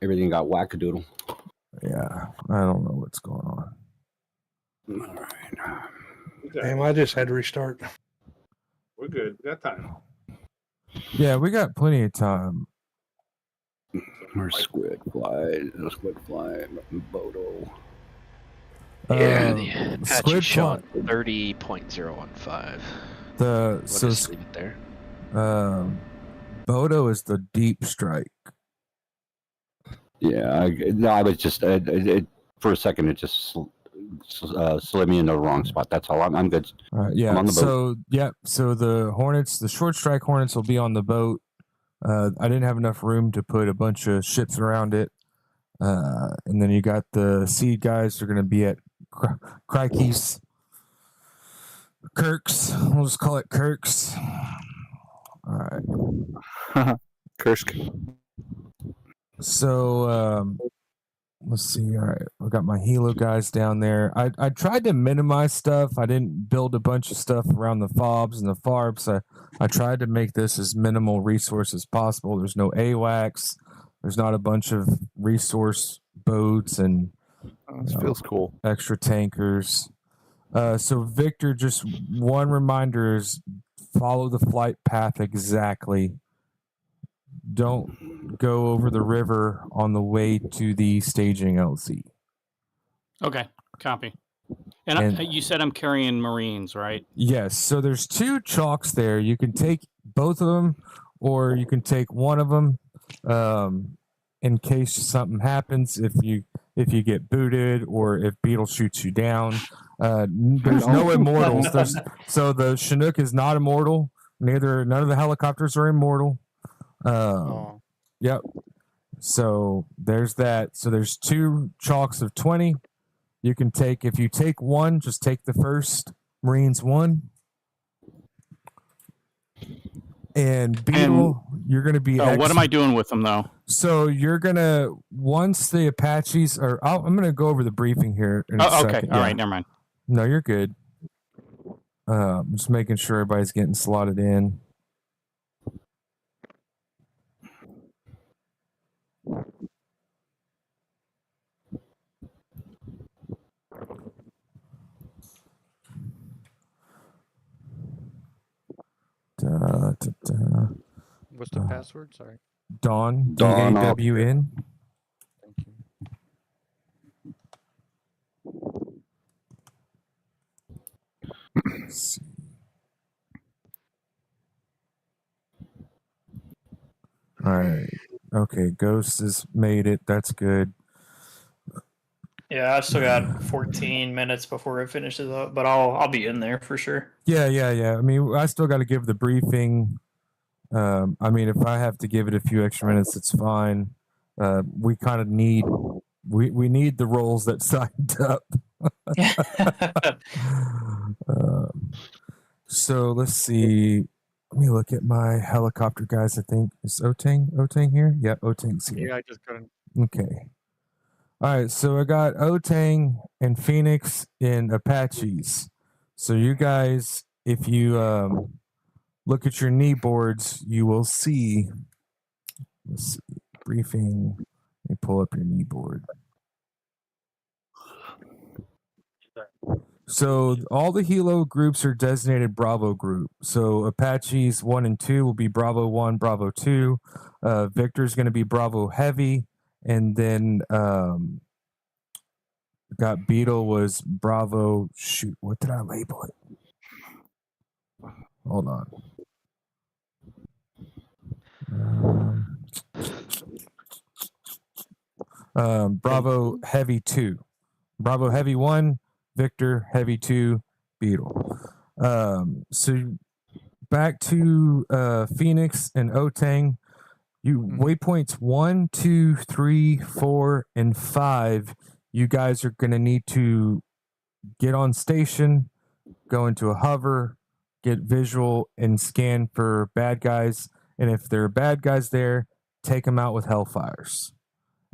everything got wackadoodle. Yeah, I don't know what's going on. All right. Damn, I just had to restart. We're good. We got time. Yeah, we got plenty of time. Where's Squid Fly? Squid Fly, Bodo. Yeah, the Apache Squid shot Fly- 30.015. The We'll so just leave it there. Bodo is the deep strike. Yeah, I was just for a second it just slid me into the wrong spot. That's all. I'm good. Yeah. I'm on the boat. So the Hornets, the short strike Hornets, will be on the boat. I didn't have enough room to put a bunch of ships around it. And then you got the seed guys are going to be at Crikey's. Kirk's. We'll just call it Kirk's. All right. Kursk. So let's see. All right, I got my Hilo guys down there. I tried to minimize stuff. I didn't build a bunch of stuff around the fobs and the farbs. I tried to make this as minimal resource as possible. There's no AWACS. There's not a bunch of resource boats and This feels cool. extra tankers. So Victor, just one reminder is follow the flight path exactly. Don't go over the river on the way to the staging LZ. Okay, copy. And you said I'm carrying Marines, right? Yes. So there's 2 chalks there. You can take both of them, or you can take one of them in case something happens. If you get booted, or if Beetle shoots you down. There's no immortals. So the Chinook is not immortal. None of the helicopters are immortal. Yep. So there's that. So there's 2 chalks of 20. You can take, if you take one, just take the first Marines 1. And Beetle, you're going to be. What am I doing with them though? So you're going to, once the Apaches are, I'm going to go over the briefing here. In a okay. second. All right. Never mind. No, you're good. Just making sure everybody's getting slotted in. What's the password? Sorry. Dawn. Dawn. DAWN. Thank you. Let's see. All right. Okay. Ghost has made it. That's good. Yeah, I still got 14 minutes before it finishes up, but I'll be in there for sure. Yeah. I mean, I still got to give the briefing. I mean, if I have to give it a few extra minutes, it's fine. We kind of need we need the roles that signed up. So let's see. Let me look at my helicopter guys. I think is Otang here? Yeah, Otang's here. Yeah, I just couldn't. Okay. All right, so I got Otang and Phoenix in Apaches. So you guys, if you look at your knee boards, you will see. Let's see, briefing. Let me pull up your knee board. So all the Hilo groups are designated Bravo group. So Apaches 1 and 2 will be Bravo 1, Bravo 2. Victor's going to be Bravo Heavy. And then got Beetle was Bravo. Shoot, what did I label it? Hold on. Bravo Heavy 2. Bravo Heavy 1, Victor Heavy 2, Beetle. So back to Phoenix and Otang. You waypoints 1, 2, 3, 4, and 5. You guys are going to need to get on station, go into a hover, get visual, and scan for bad guys. And if there are bad guys there, take them out with Hellfires.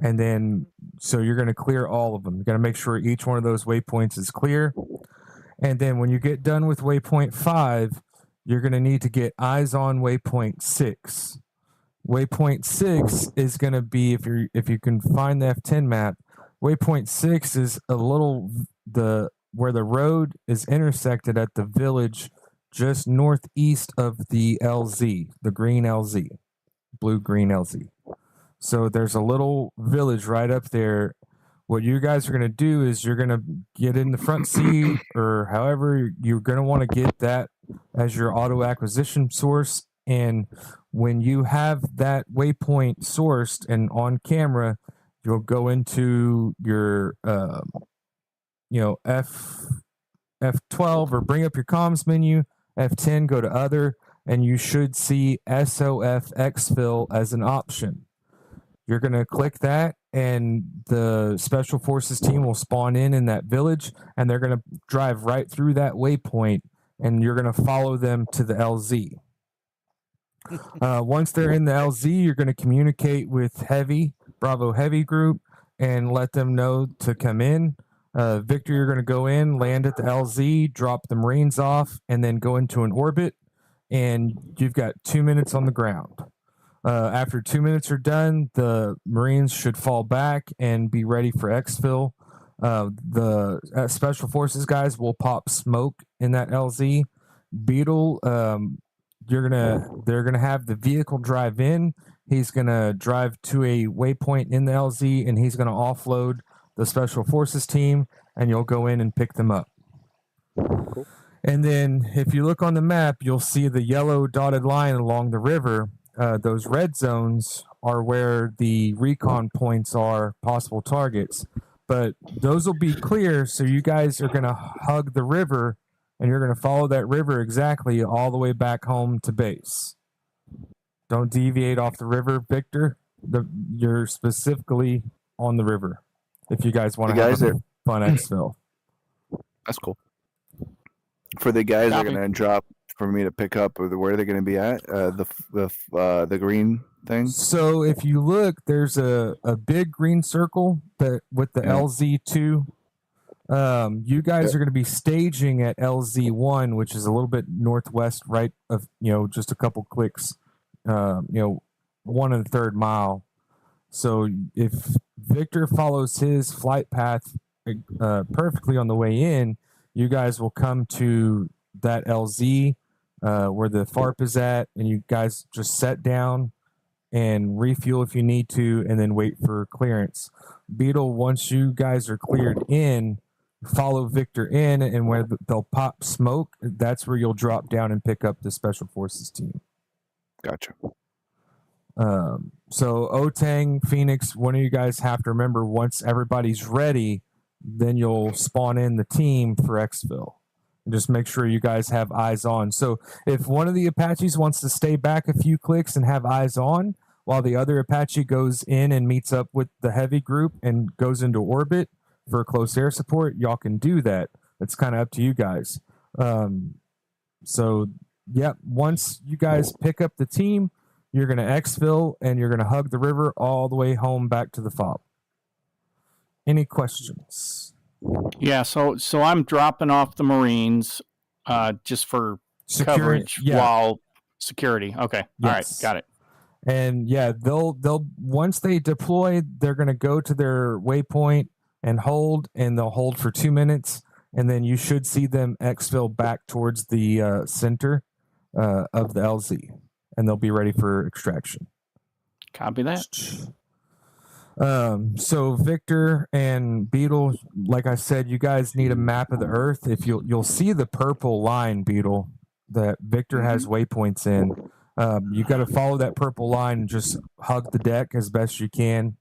And then, so you're going to clear all of them. You're going to make sure each one of those waypoints is clear. And then when you get done with waypoint 5, you're going to need to get eyes on waypoint 6. Waypoint 6 is going to be, if you can find the F10 map, waypoint 6 is a little where the road is intersected at the village just northeast of the LZ, the green LZ, blue green LZ. So there's a little village right up there. What you guys are going to do is you're going to get in the front seat, or however you're going to want to get that as your auto acquisition source. And when you have that waypoint sourced and on camera, you'll go into your F12 or bring up your comms menu, F10, go to other, and you should see SOF exfil as an option. You're going to click that, and the Special Forces team will spawn in that village, and they're going to drive right through that waypoint, and you're going to follow them to the LZ. Once they're in the LZ, you're going to communicate with Bravo Heavy group, and let them know to come in. Victor, you're going to go in, land at the LZ, drop the Marines off, and then go into an orbit, and you've got 2 minutes on the ground. After 2 minutes are done, the Marines should fall back and be ready for exfil. The Special Forces guys will pop smoke in that LZ. Beetle, they're gonna have the vehicle drive in. He's gonna drive to a waypoint in the LZ, and he's gonna offload the Special Forces team, and you'll go in and pick them up. Cool. And then if you look on the map, you'll see the yellow dotted line along the river. Those red zones are where the recon points are, possible targets. But those will be clear, so you guys are going to hug the river, and you're going to follow that river exactly all the way back home to base. Don't deviate off the river, Victor. You're specifically on the river if you guys want to have a fun exfil. That's cool. For the guys that are Copy. going to drop for me to pick up, or where are they going to be at? The green thing. So if you look, there's a big green circle that with the LZ2. You guys are going to be staging at LZ1, which is a little bit northwest, right of just a couple clicks, 1 1/3 mile. So if Victor follows his flight path perfectly on the way in, you guys will come to that LZ where the FARP is at, and you guys just set down and refuel if you need to, and then wait for clearance. Beetle, once you guys are cleared in, follow Victor in, and where they'll pop smoke, that's where you'll drop down and pick up the Special Forces team. Gotcha. So Otang, Phoenix, one of you guys have to remember, once everybody's ready, then you'll spawn in the team for exfil. And just make sure you guys have eyes on. So if one of the Apaches wants to stay back a few clicks and have eyes on, while the other Apache goes in and meets up with the heavy group and goes into orbit for close air support, y'all can do that. It's kind of up to you guys. Once you guys pick up the team, you're going to exfil, and you're going to hug the river all the way home back to the FOB. Any questions? Yeah, so I'm dropping off the Marines just for coverage while security. Okay. Yes. All right, got it. And they'll once they deploy, they're going to go to their waypoint and they'll hold for 2 minutes, and then you should see them exfil back towards the center of the LZ, and they'll be ready for extraction. Copy that. So Victor and Beetle, like I said, you guys need a map of the Earth. If you'll see the purple line, Beetle, that Victor has waypoints in. You got to follow that purple line and just hug the deck as best you can,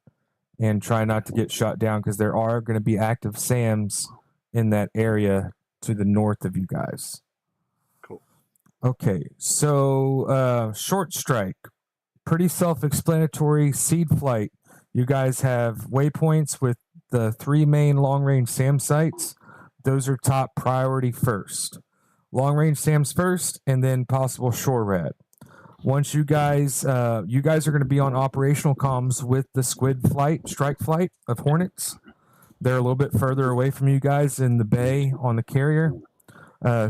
and try not to get shot down, because there are going to be active SAMs in that area to the north of you guys. Cool. Okay, so short strike, pretty self-explanatory. Seed flight. You guys have waypoints with the 3 main long-range SAM sites. Those are top priority first. Long-range SAMs first, and then possible shore rad. Once you guys are going to be on operational comms with the strike flight of Hornets. They're a little bit further away from you guys in the bay on the carrier.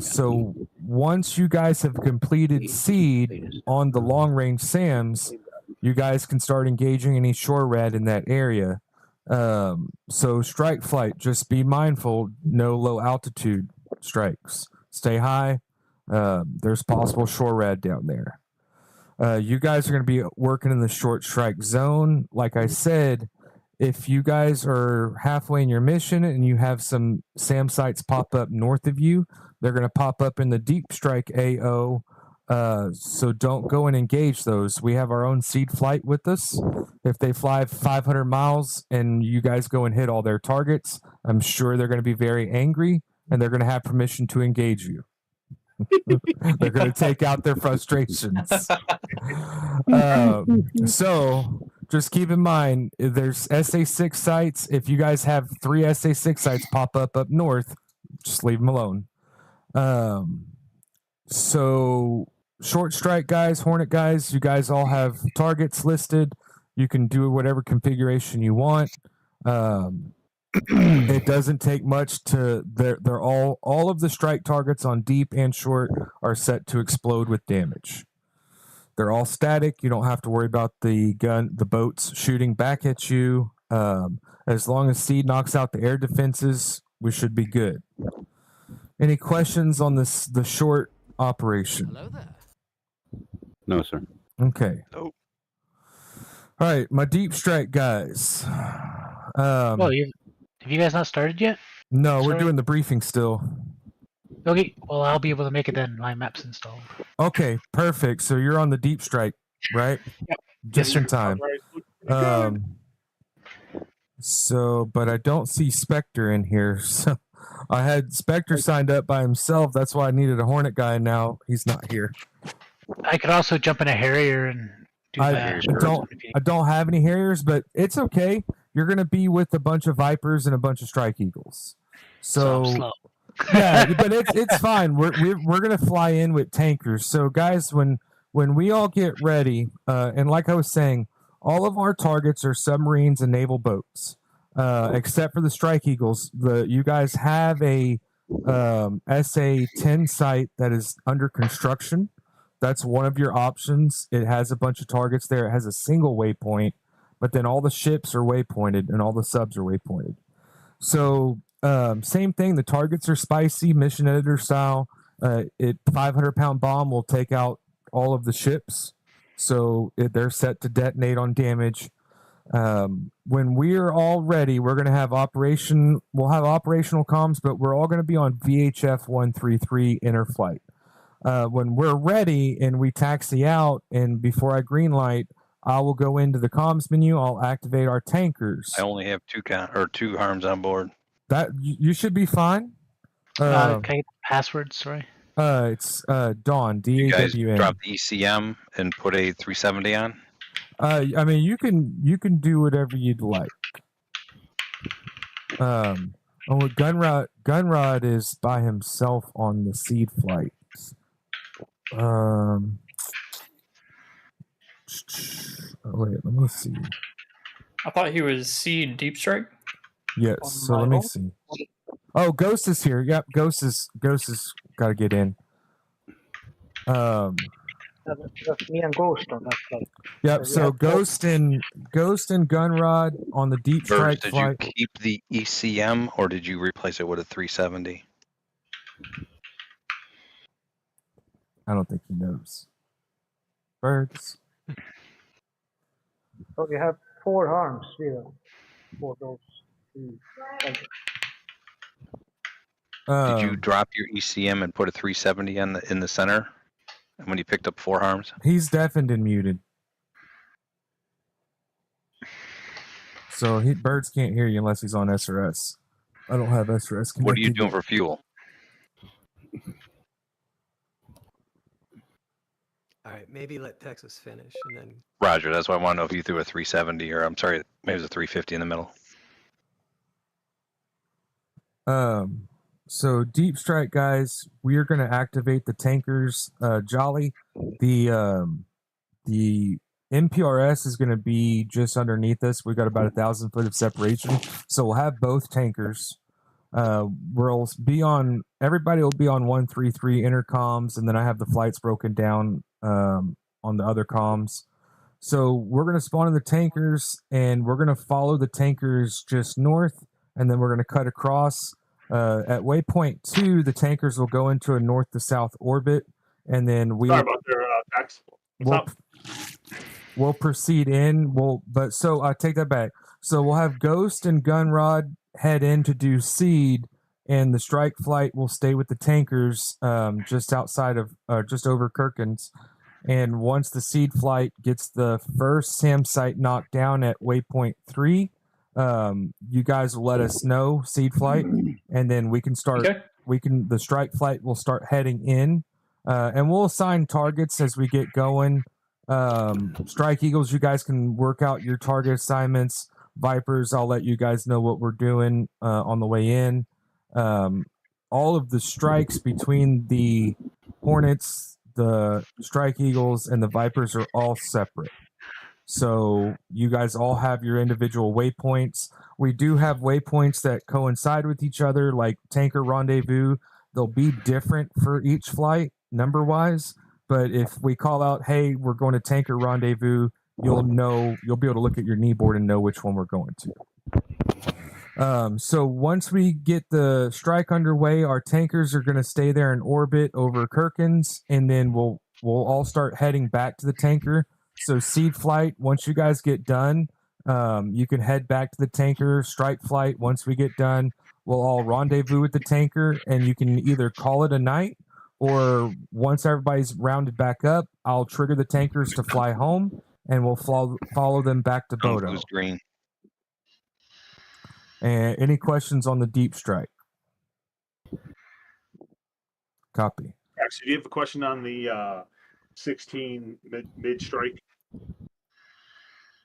So once you guys have completed seed on the long-range SAMs, you guys can start engaging any shore red in that area. So strike flight, just be mindful, no low altitude strikes. Stay high. There's possible shore red down there. You guys are going to be working in the short strike zone. Like I said, if you guys are halfway in your mission and you have some SAM sites pop up north of you, they're going to pop up in the deep strike AO. So don't go and engage those. We have our own seed flight with us. If they fly 500 miles and you guys go and hit all their targets, I'm sure they're going to be very angry and they're going to have permission to engage you. They're going to take out their frustrations. So just keep in mind, there's SA6 sites. If you guys have 3 SA6 sites pop up north, just leave them alone. So short strike guys, Hornet guys, you guys all have targets listed. You can do whatever configuration you want. It doesn't take much to. They're all of the strike targets on deep and short are set to explode with damage. They're all static. You don't have to worry about the boats shooting back at you. As long as Seed knocks out the air defenses, we should be good. Any questions on the short operation? Hello there. No, sir. Okay. Nope. All right, my deep strike guys. Well, have you guys not started yet? No, we're Sorry? doing the briefing still. Okay, well, I'll be able to make it then. My map's installed. Okay, perfect. So you're on the deep strike, right? Yep. Just in time. So, but I don't see Spectre in here. So I had Spectre signed up by himself. That's why I needed a Hornet guy. Now he's not here. I could also jump in a Harrier and do I don't have any Harriers, but it's okay. You're going to be with a bunch of Vipers and a bunch of Strike Eagles. So I'm slow. Yeah, but it's fine. We're going to fly in with tankers. So guys, when we all get ready, and like I was saying, all of our targets are submarines and naval boats, except for the Strike Eagles. You guys have a SA-10 site that is under construction. That's one of your options. It has a bunch of targets there. It has a single waypoint, but then all the ships are waypointed and all the subs are waypointed. So same thing. The targets are spicy, mission editor style. 500-pound bomb will take out all of the ships. So they're set to detonate on damage. When we're all ready, we're going to have we'll have operational comms, but we're all going to be on VHF 133 inner flight. When we're ready and we taxi out, and before I green light, I will go into the comms menu. I'll activate our tankers. I only have two harms on board. That you should be fine. Can I get the password? Sorry. It's Dawn. You guys DAWN. drop the ECM and put a 370 on. I mean, you can do whatever you'd like. Gunrod is by himself on the seed flight. Wait, let me see. I thought he was Seed Deep Strike. Yes, so let me see. Oh, Ghost is here. Yep, Ghost is got to get in. That's me and Ghost on that flight. Yep. So Ghost and Gunrod on the deep strike Did flight. you keep the ECM or did you replace it with a 370? I don't think he knows. Birds. So we have 4 arms here for those 2. Did you drop your ECM and put a 370 in the center? And when you picked up 4 harms? He's deafened and muted. So Birds can't hear you unless he's on SRS. I don't have SRS connected. What are you doing for fuel? All right, maybe let Texas finish and then. Roger, that's why I want to know if you threw a 370 or, I'm sorry, maybe it was a 350 in the middle. So deep strike guys, we are going to activate the tankers. Jolly, the MPRS is going to be just underneath us. We've got about 1,000 foot of separation, so we'll have both tankers. Everybody will be on 133 intercoms, and then I have the flights broken down on the other comms. So we're going to spawn in the tankers, and we're going to follow the tankers just north, and then we're going to cut across. At waypoint 2, the tankers will go into a north to south orbit, and then Sorry about their tax. We'll proceed in. So I take that back. So we'll have Ghost and Gunrod head in to do seed, and the strike flight will stay with the tankers just outside of, just over Kirkins. And once the seed flight gets the first SAM site knocked down at waypoint 3, you guys will let us know, seed flight, and then we can start. Okay. The strike flight will start heading in, and we'll assign targets as we get going. Strike Eagles, you guys can work out your target assignments. Vipers, I'll let you guys know what we're doing on the way in. All of the strikes between the Hornets, the Strike Eagles, and the Vipers are all separate. So you guys all have your individual waypoints. We do have waypoints that coincide with each other, like Tanker Rendezvous. They'll be different for each flight, number-wise. But if we call out, hey, we're going to Tanker Rendezvous, you'll be able to look at your knee board and know which one we're going to. So once we get the strike underway, our tankers are going to stay there in orbit over Kirkins, and then we'll all start heading back to the tanker. So seed flight, once you guys get done, you can head back to the tanker. Strike flight, once we get done, we'll all rendezvous with the tanker, and you can either call it a night, or once everybody's rounded back up, I'll trigger the tankers to fly home, and we'll follow them back to Bodo. Who's green? And any questions on the deep strike? Copy. Actually, do you have a question on the 16 mid strike?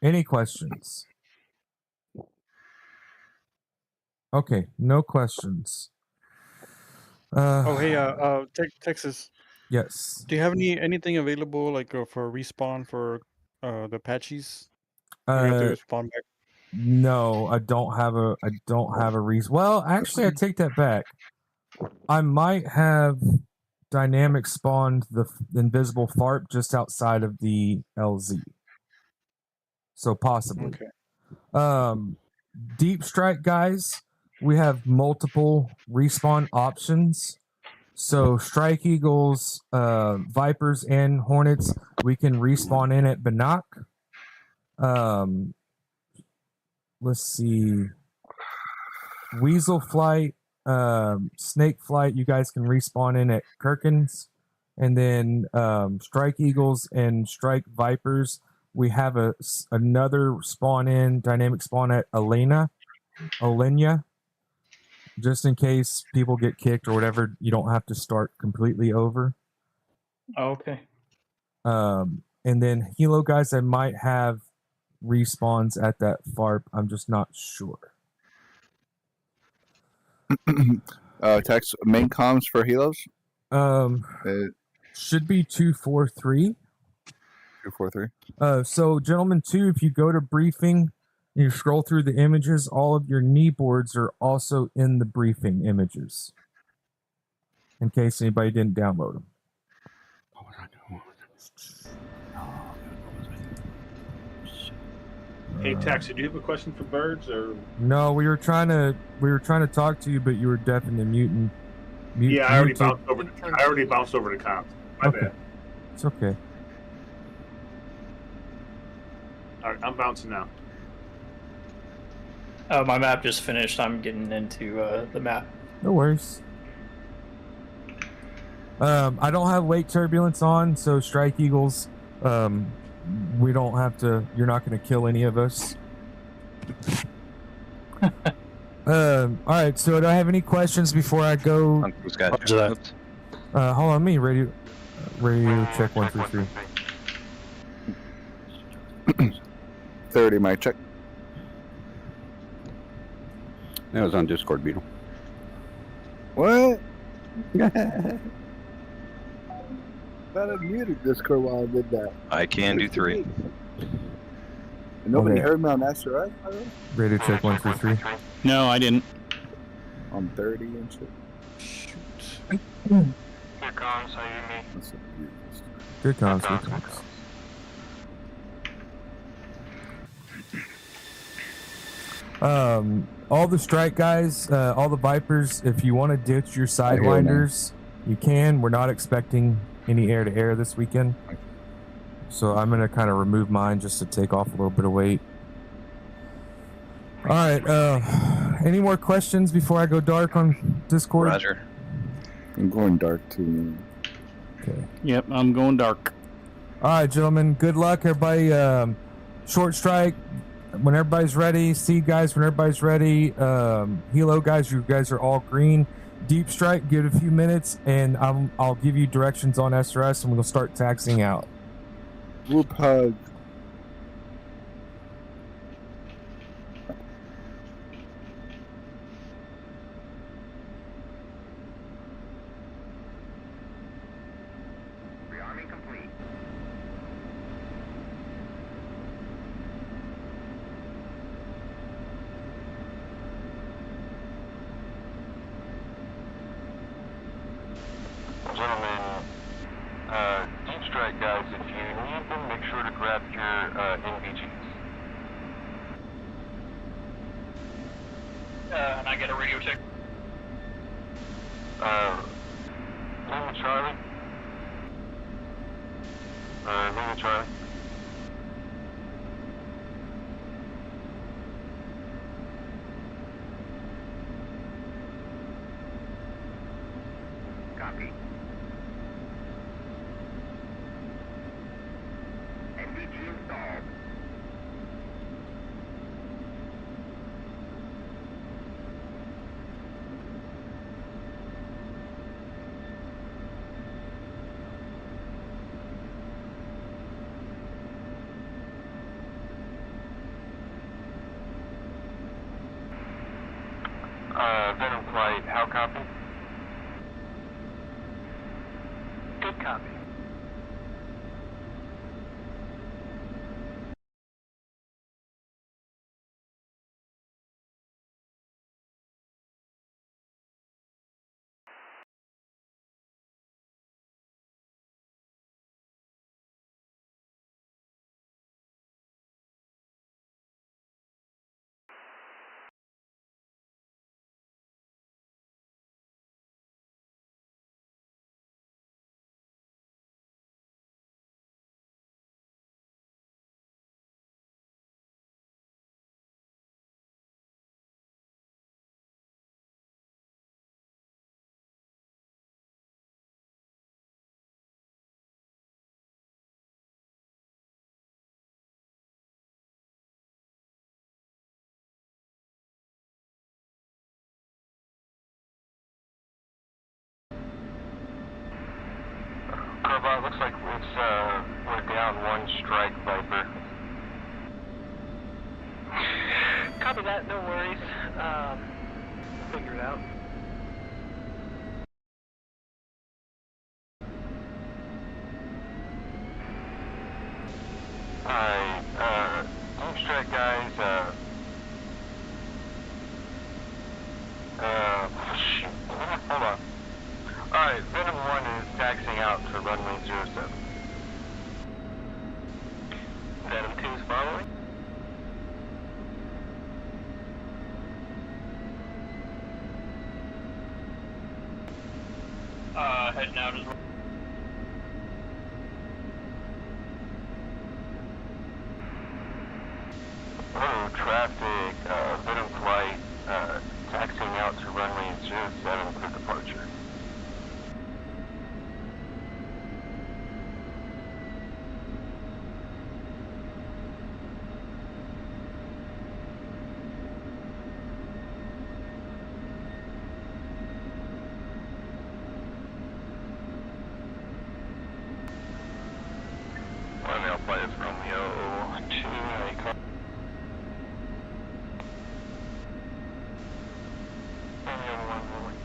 Any questions? Okay, no questions. Texas. Yes. Do you have anything available like for respawn for the Apaches? You have to spawn back. No, I don't have a reason. Well, actually, I take that back. I might have dynamic spawned the invisible FARP just outside of the LZ. So possibly. Okay. Deep strike guys, we have multiple respawn options. So Strike Eagles, Vipers, and Hornets, we can respawn in at Bannock. Let's see. Weasel Flight, Snake Flight, you guys can respawn in at Kirkins. And then Strike Eagles and Strike Vipers, we have another spawn in, dynamic spawn at Elenia, just in case people get kicked or whatever. You don't have to start completely over. Okay. And then Hilo guys, I might have respawns at that FARP. I'm just not sure. Text main comms for Helos. Should be 243. 243. So gentlemen, too, if you go to briefing, you scroll through the images, all of your knee boards are also in the briefing images, in case anybody didn't download them. Hey, Taxi, do you have a question for Birds or? No, we were trying to talk to you, but you were deaf and mutant. Yeah, I already bounced over. I already bounced over to comms. My bad. It's okay. All right, I'm bouncing now. My map just finished. I'm getting into the map. No worries. I don't have lake turbulence on, so Strike Eagles, we don't have to. You're not going to kill any of us. All right. So, do I have any questions before I go? Who's got hold on, me radio check 133. 30 mic check. That was on Discord, Beetle. What? That unmuted Discord while I did that. I can do 3. And nobody heard me on SRS, by the way? Radio check 133. No, I didn't. On 30 and shit. Here comes, Good comms, good comms. All the strike guys, all the Vipers, if you want to ditch your I hear you now. sidewinders, you can. We're not expecting any air-to-air this weekend. So I'm going to kind of remove mine just to take off a little bit of weight. All right. Any more questions before I go dark on Discord? Roger. I'm going dark too. Okay. Yep, I'm going dark. All right, gentlemen. Good luck, everybody. Short strike when everybody's ready. Seed guys when everybody's ready. Helo guys, you guys are all green. Deep strike, give it a few minutes, and I'll give you directions on SRS, and we'll start taxiing out. Whoop hug. Rearming complete. Gentlemen, deep strike guys, if you need them, make sure to grab your NVGs. And I get a radio check. Lima Charlie? Lima Charlie? Copy. NVG installed. Venom Flight, how copy? Good copy. Crowbot, looks like we're down one strike Viper. Copy that, no worries. Figure it out. Alright, deep strike guys, shoot, hold on. Alright, Venom 1 is taxiing out to runway 07. Venom 2 is following. Heading out as well. Oh, traffic, Venom Flight, taxiing out to runway 07 for departure. Romeo Flight is Romeo 2, I call. Romeo 1 rolling.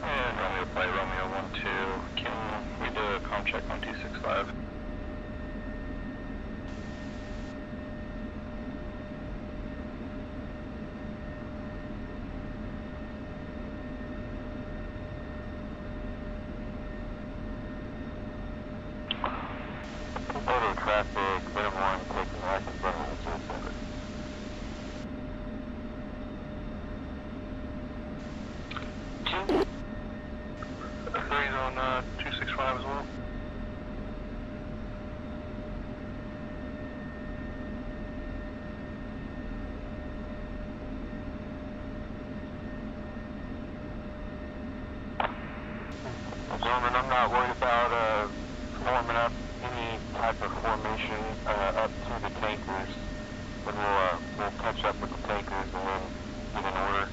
And Romeo Flight, Romeo 1 2, can we do a comm check on 265? traffic, Venom 1 taking active runway 07. Authorities on 265 as well. Gentlemen, I'm not worried about forming up any type of formation up to the tankers, but we'll catch up with the tankers and then get an order.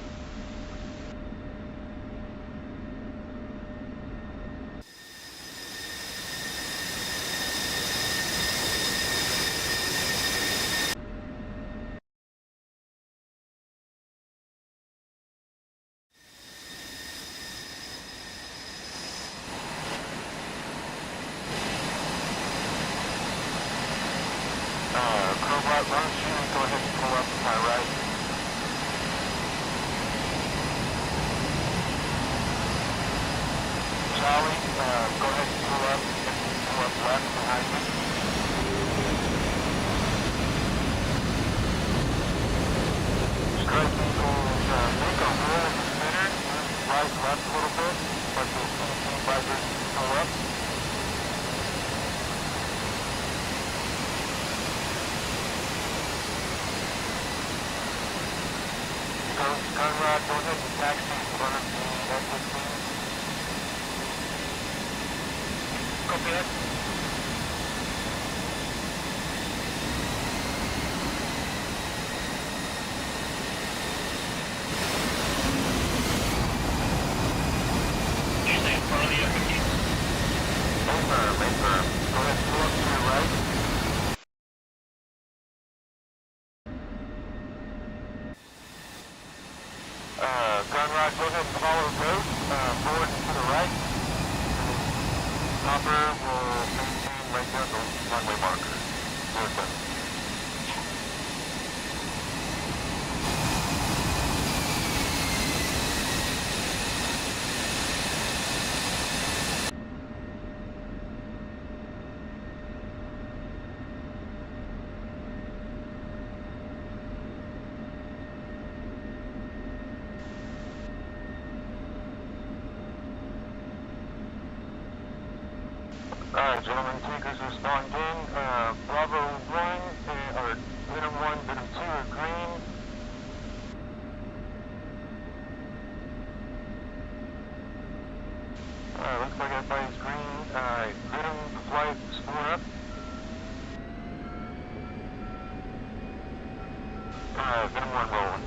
Crowbot, why don't you go ahead and pull up to my right? Charlie, go ahead and pull up left behind me. Strike equals, make a hole in the center, right and left a little bit, but the CC vibers pull up. Conrad, go ahead and taxi in front of the F-16. Copy that. Did you say in front of the F-15? Make firm. Go ahead and pull up to your right. Conrad, go ahead and follow the road, forward and to the right. Hopper will maintain right down the runway marker. 07. Alright, gentlemen, tankers are spawned in. Bravo 1, or Venom 1, Venom 2 are green. Looks like everybody's green. Venom flight spawn up. Venom 1 rolling.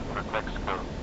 front for Texaco.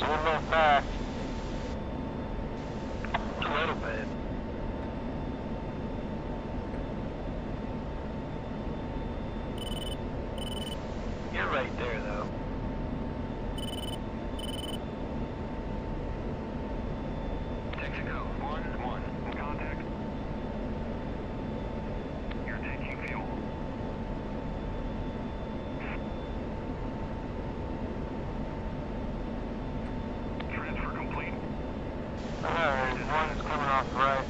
a little fast. A little bit. You're right there, though. Texaco, 1-1, in contact. You're taking fuel. Transfer complete. One's coming off the right.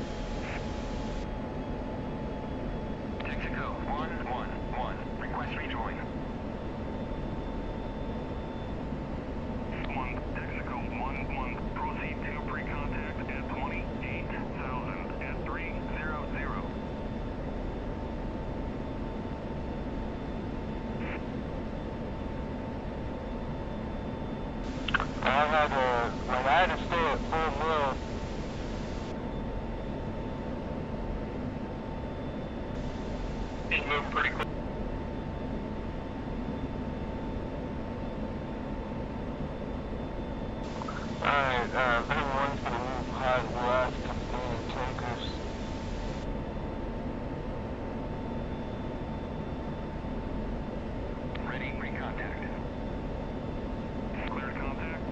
Texaco, 1-1-1, request rejoin. Texaco 1-1, proceed to pre-contact at 28,000 at 300. I had to stay at full mill. He's moving pretty quick. Alright, everyone's gonna move high left to the tankers. Ready, pre-contact. Cleared contact.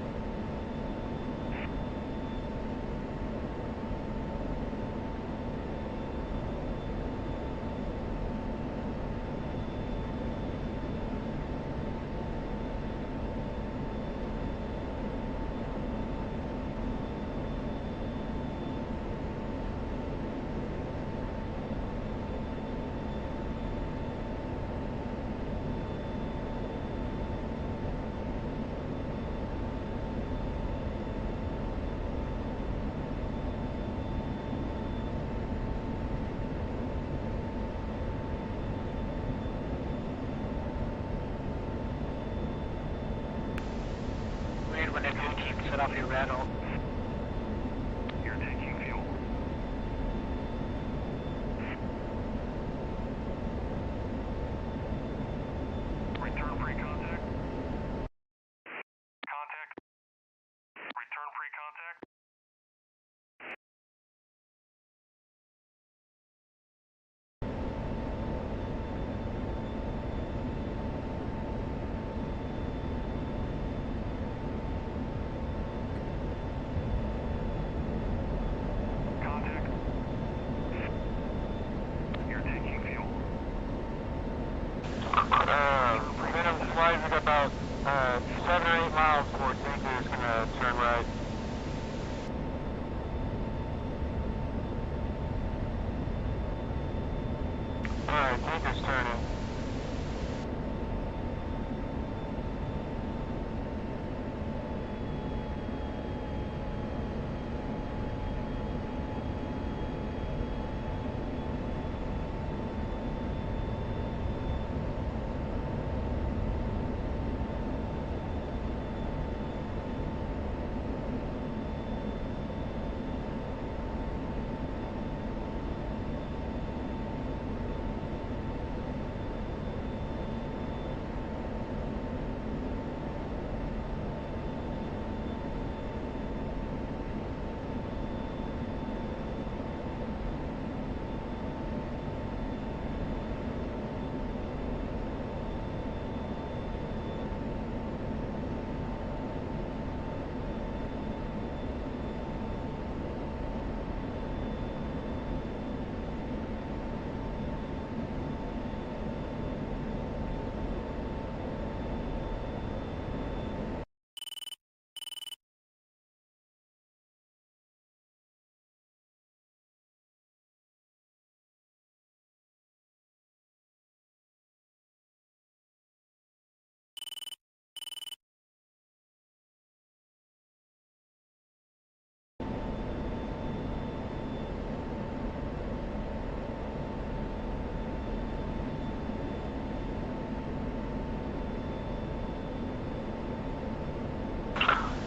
Weird when it keeps set off your rattle. You're taking fuel. Return pre-contact. Contact. Return pre-contact. Contact. You're taking fuel. Minimum flight, we got about 7 or 8 miles before tanker is gonna turn right. Alright, tanker's turning.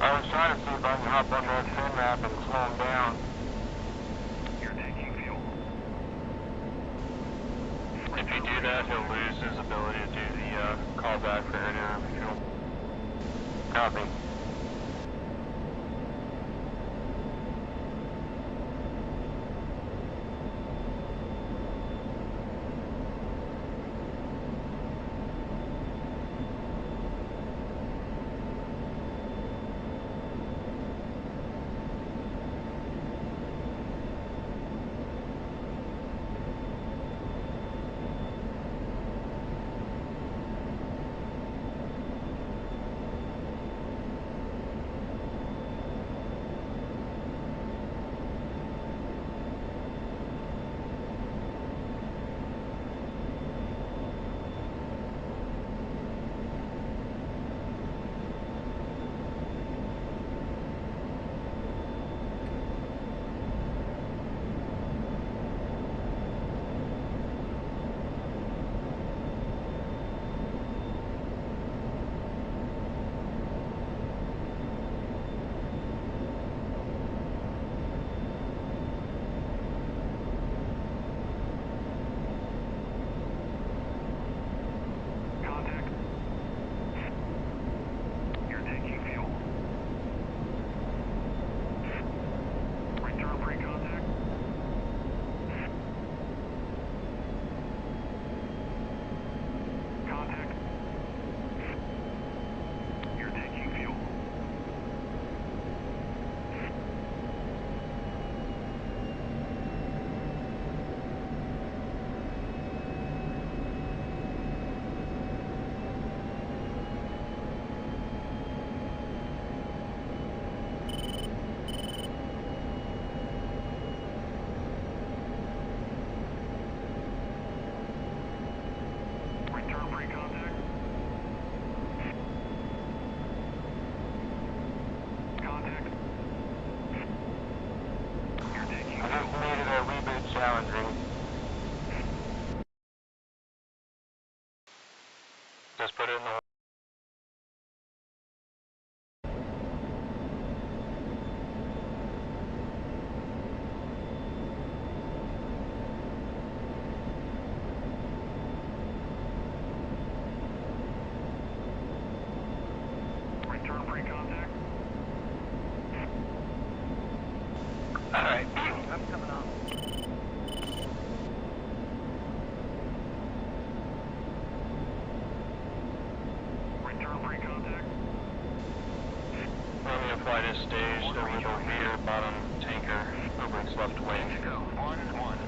I was trying to see if I can hop on that fin map and slow him down. You're taking fuel. If you do that, he'll lose his ability to do the callback for air-to-air fuel. Copy. Just put it in the Return pre-contact. Alright, I'm coming on. Return pre-contact. Romeo flight is staged over the rear bottom tanker, over its left wing. Go. 1-1-1.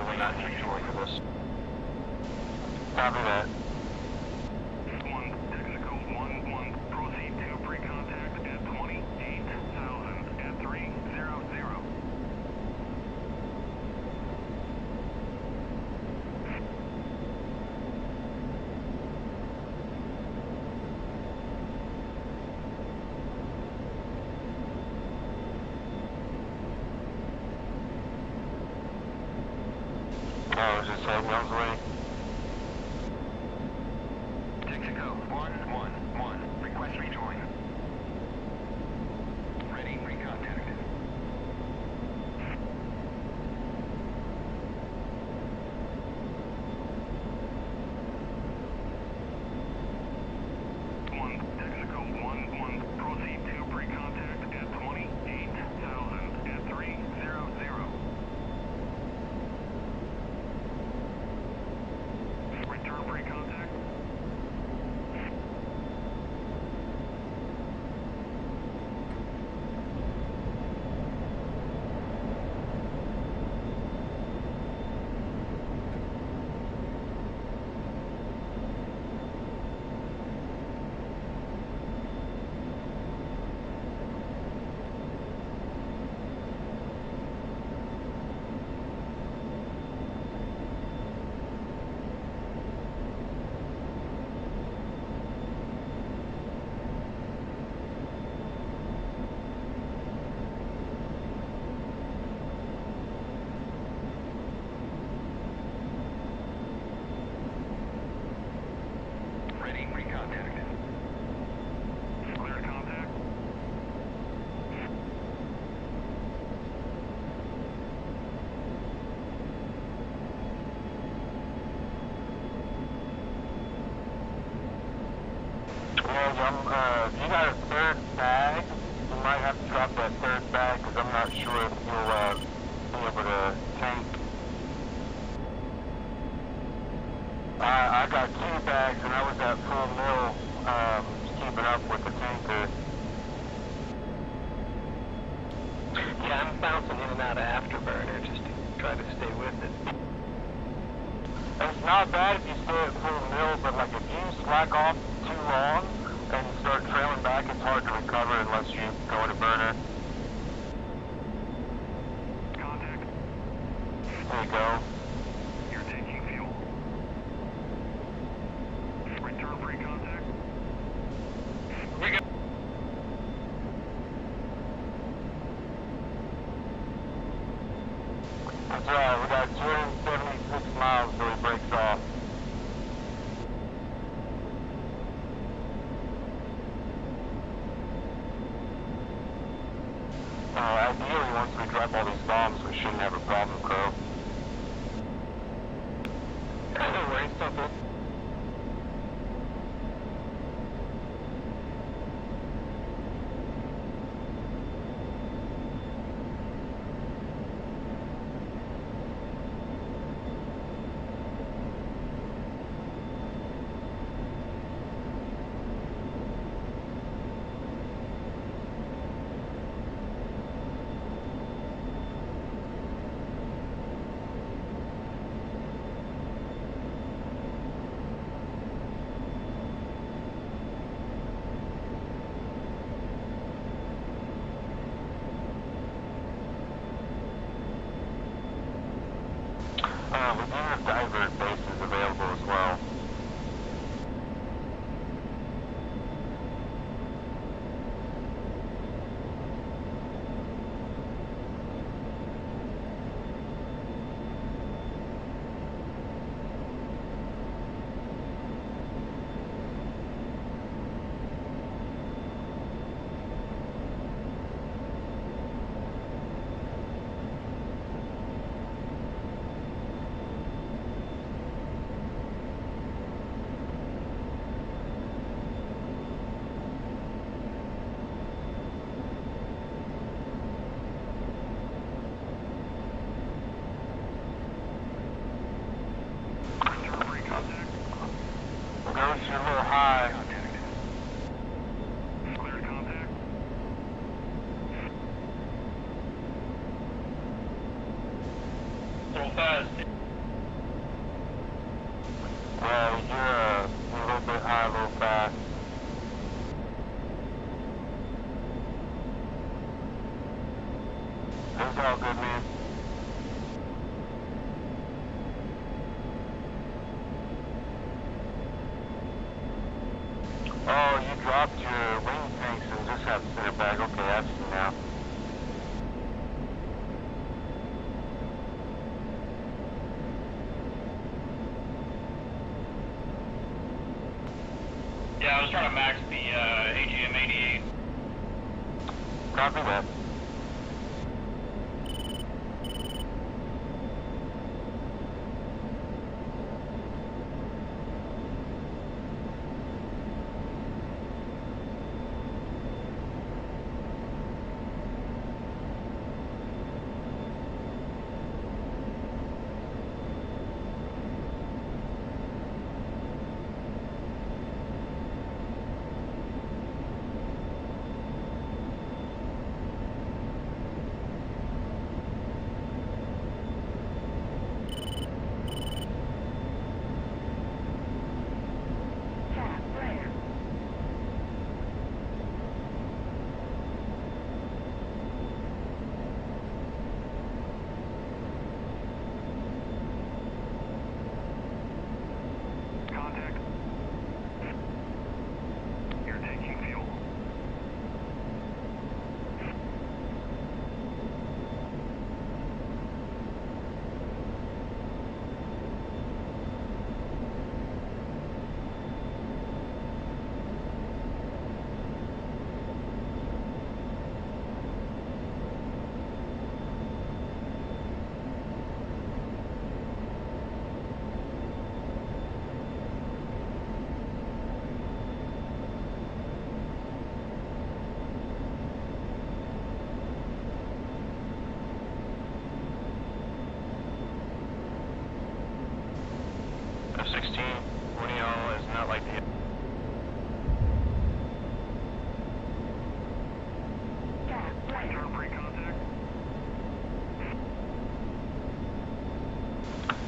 We're not usually for this. Copy that. 1, Texaco 1-1. Proceed to pre-contact at 28,000 at 300. Oh, just heading Wells Way. Texaco 1-1-1. Request rejoin. Ready, pre-contact. Texaco 1-1. Proceed to pre-contact at 28,000 at 300. Return pre-contact. Ready, pre-contact. Clear contact. Well, if you got a third bag, you might have to drop that third bag, because I'm not sure if you'll be able to tank. I got 2 bags, and I was at full mill, keeping up with the tanker. Yeah, I'm bouncing in and out of afterburner just to try to stay with it. It's not bad if you stay at full mill, but like if you slack off too long and start trailing back, it's hard to recover unless you go into burner. Contact. There you go. You're taking fuel. Return pre-contact. We got. That's right, we got 276 miles till he breaks off. Ideally, once we drop all these bombs, we shouldn't have a problem, Crow. Don't worry, something. We do have divert bases available as well. little fast. Yeah, you're a little bit high, a little fast. It's all good, man. Oh, you dropped your wing tanks and just have to send it back. Okay, I see now. Yeah, I was trying to max the AGM 88. Copy that. F-16, one of y'all is not like the...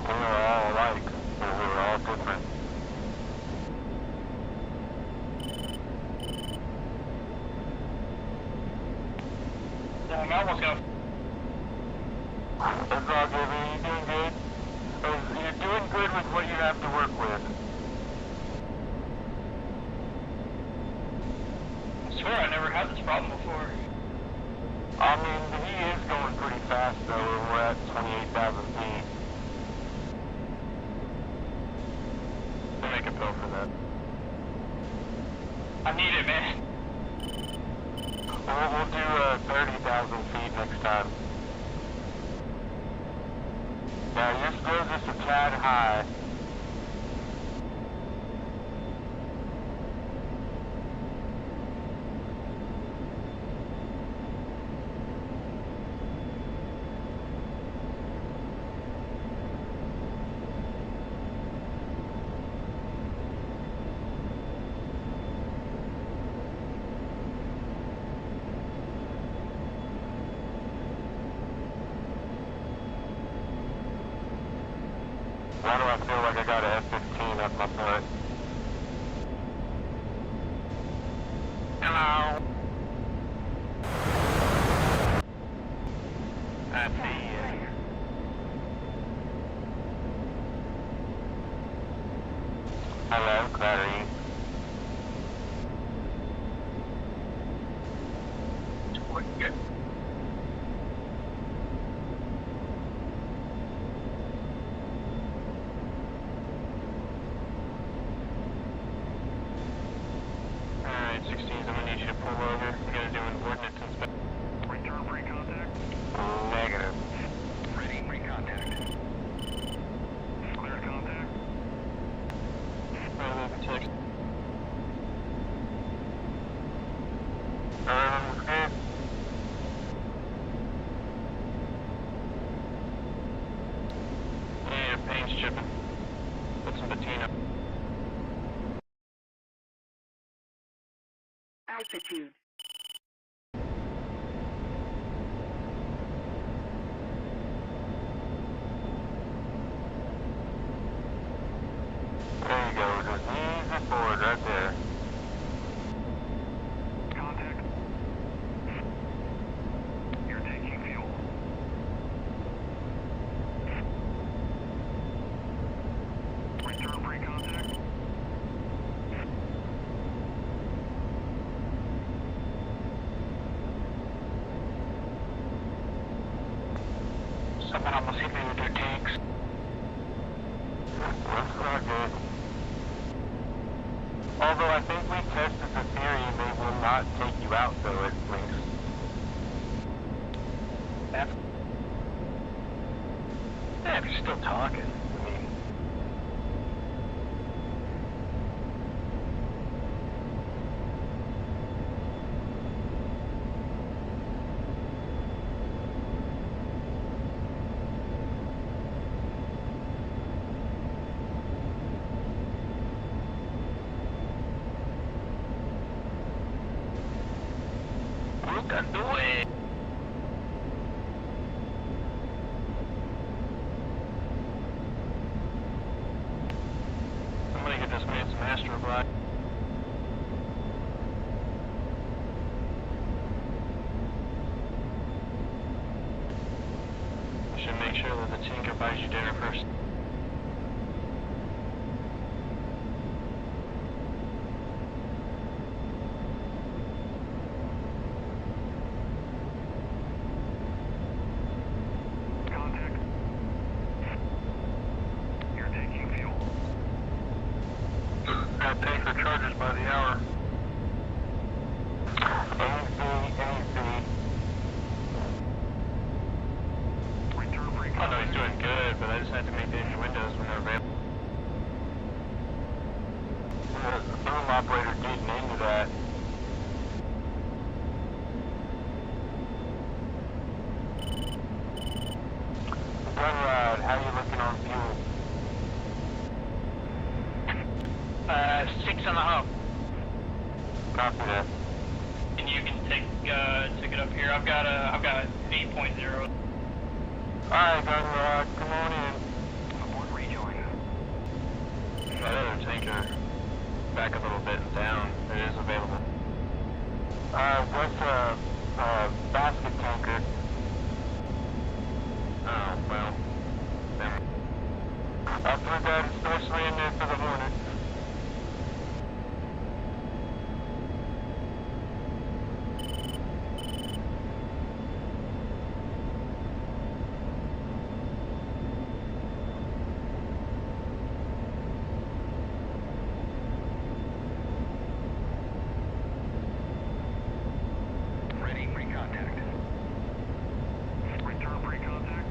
We were all alike, but we were all different. Dang, I almost got... It's all good, man. You doing good? You're doing good with what you have to work with. I swear I never had this problem before. I mean, he is going pretty fast though, and we're at 28,000 feet. We'll make a bill for that. I need it, man. We'll do 30,000 feet next time. Yeah, your skills just a tad high. Why do I feel like I got an F-15 up my butt? Hello? I see you. Hello, Clary. Good. Alright, 16s, I'm gonna need you to pull over. We gotta do an ordnance inspection. Return free contact? Negative. Ready, free contact. Cleared contact? Text. Everything's good? Yeah, paint's chipping. Put some patina. Altitude. Someone almost hit me with their tanks. That's not good. Although I think we tested the theory and they will not take you out though at least. Yeah, if you're still talking. I mean, Look at the way. somebody get this man some Astro Black. You should make sure that the tinker buys you dinner first. Contact. You're taking fuel. Got tanker charges by the hour. AZ. Return free I know he's contact. doing good, but I just had to make the innuendos when they're available. The boom operator getting into that. Gunrod, how you looking on fuel? 6 on the hub. Copy that. And you can take it up here. I've got 8.0. Alright, Gunrod, come on in. Abort rejoin. That other tanker, back a little bit and down, it is available. What's a basket tanker? Oh, well, then. I'll put that especially in there for the Hornet. Ready, free contact. Return free contact.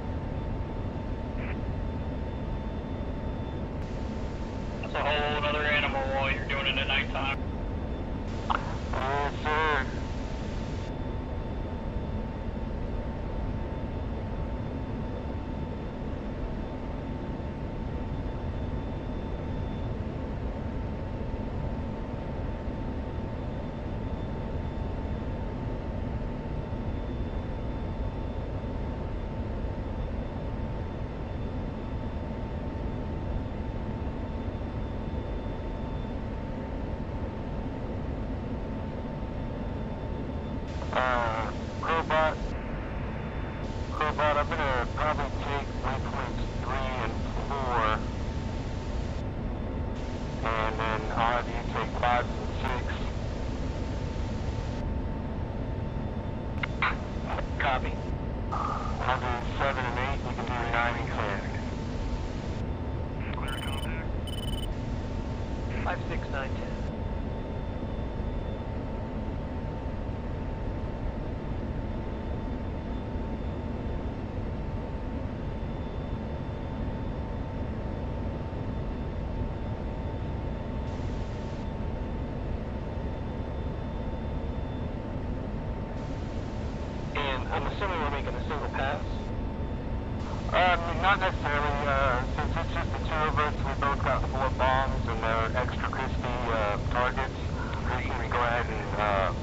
That's a whole other animal while you're doing it at nighttime. Yes, sir. Crowbot, I'm gonna probably take waypoints 3 and 4, and then I'll have you take 5 and 6. Copy. I'll do 7 and 8, you can do 9 and 10. Clear contact. 5, 6, 9, 10. I'm assuming we're making a single pass? Not necessarily. Since it's just the two of us, we both got 4 bombs and they're extra crispy targets. We can go ahead and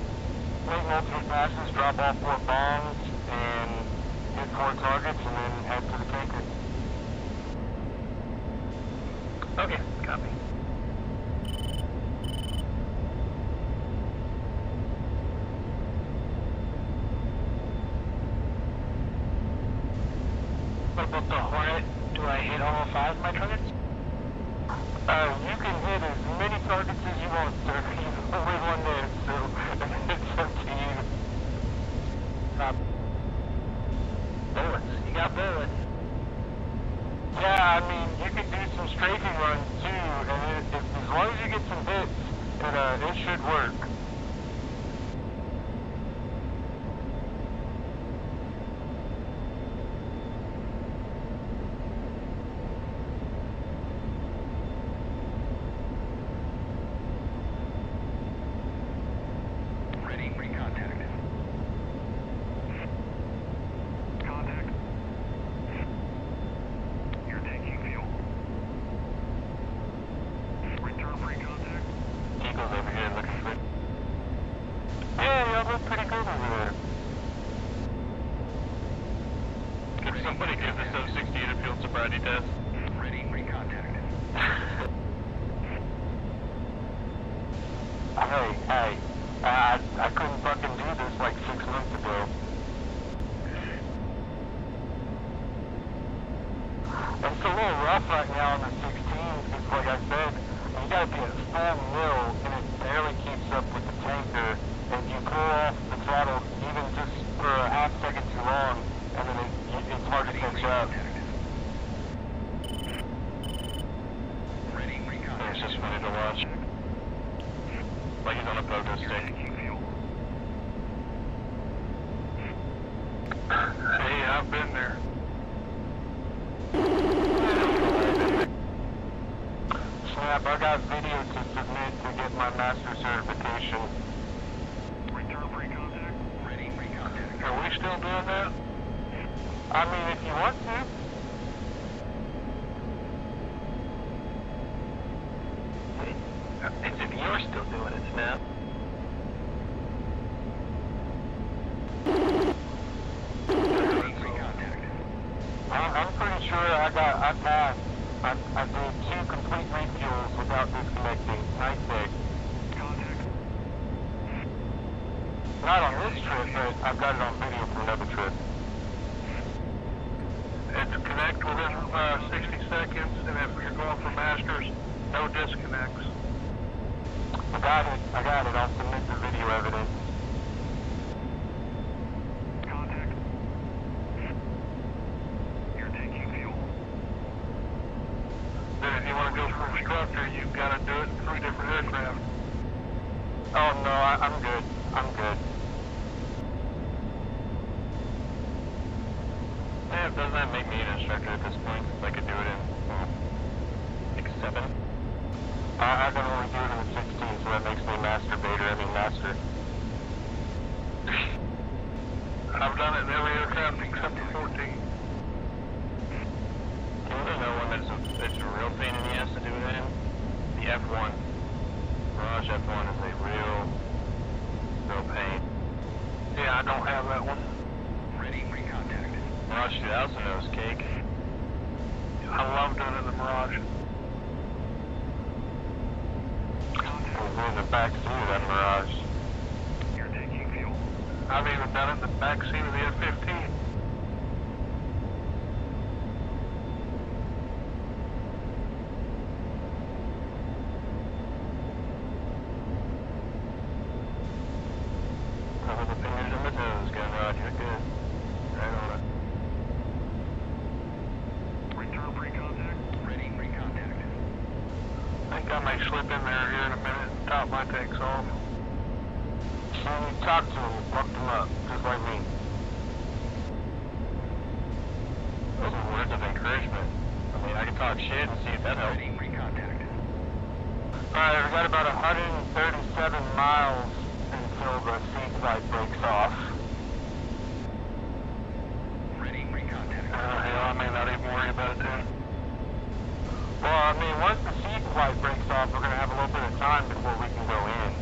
make multiple passes, drop all 4 bombs, and hit 4 targets, and then head to the tanker. Okay, copy. What about the Hornet? Do I hit all 5 of my targets? You can hit as many targets as you want, sir. You've only one there, so it's up to you. Bullets. You got bullets. Yeah, I mean, you can do some strafing runs too, and as long as you get some hits, it should work. Ready for contact. Contact. You're taking fuel. Return free contact. Eagles over here looking good. Yeah, y'all look pretty good over there. Could somebody give this F-16 a field sobriety test? Ready for contact. Hey, I couldn't fucking do this like 6 months ago. It's a little rough right now on the 16s because, like I said, you gotta be at full mill and it barely keeps up with the tanker. And you pull off the throttle even just for a half second too long, and then it's hard to catch up. Ready for contact. It's just funny to watch. Like he's on a pogo stick. Hey, I've been there. Snap, I got video to submit to get my master certification. Return free contact. Ready for contact. Are we still doing that? I mean, if you want to. It's if you're still doing it, Snap. I'm pretty sure I passed. I did 2 complete refuels without disconnecting. Nice day. Contact. Not on this trip, but I've got it on video from another trip. It's connect within 60 seconds, and if you're going for masters, no disconnects. I got it. I'll submit the video evidence. Contact. You're taking fuel. Then if you want to go for instructor, you've got to do it in 3 different aircraft. Oh no, I'm good. I'm good. Yeah, doesn't that make me an instructor at this point? I could do it in, like 7? I can only do it in the 16, so that makes me master. I've done it in every aircraft except the 14. You wanna know one that's a real pain in the ass to do it in? The F1. Mirage F1 is a real pain. Yeah, I don't have that one. Ready for contact. Mirage 2000 knows cake. I love doing it in the Mirage. We're in the back seat of that Mirage. You're taking fuel. I've even done it in the back seat of the F-15. Cover the fingers and the toes, Gunrod. You're good. Right on it. Return pre-contact. Ready pre-contact. I think I may slip in there here in a minute and top my tanks off. When you talk to them, fuck them up, just like me. Those are words of encouragement. I mean, I can talk shit and see if that helps. Ready pre-contact. Alright, we got about 137 miles until the seat flight breaks off. Ready pre-contact. Hell, I may not even worry about it then. Well, I mean, once the seat flight breaks off, we're going to have a little bit of time before we can go in.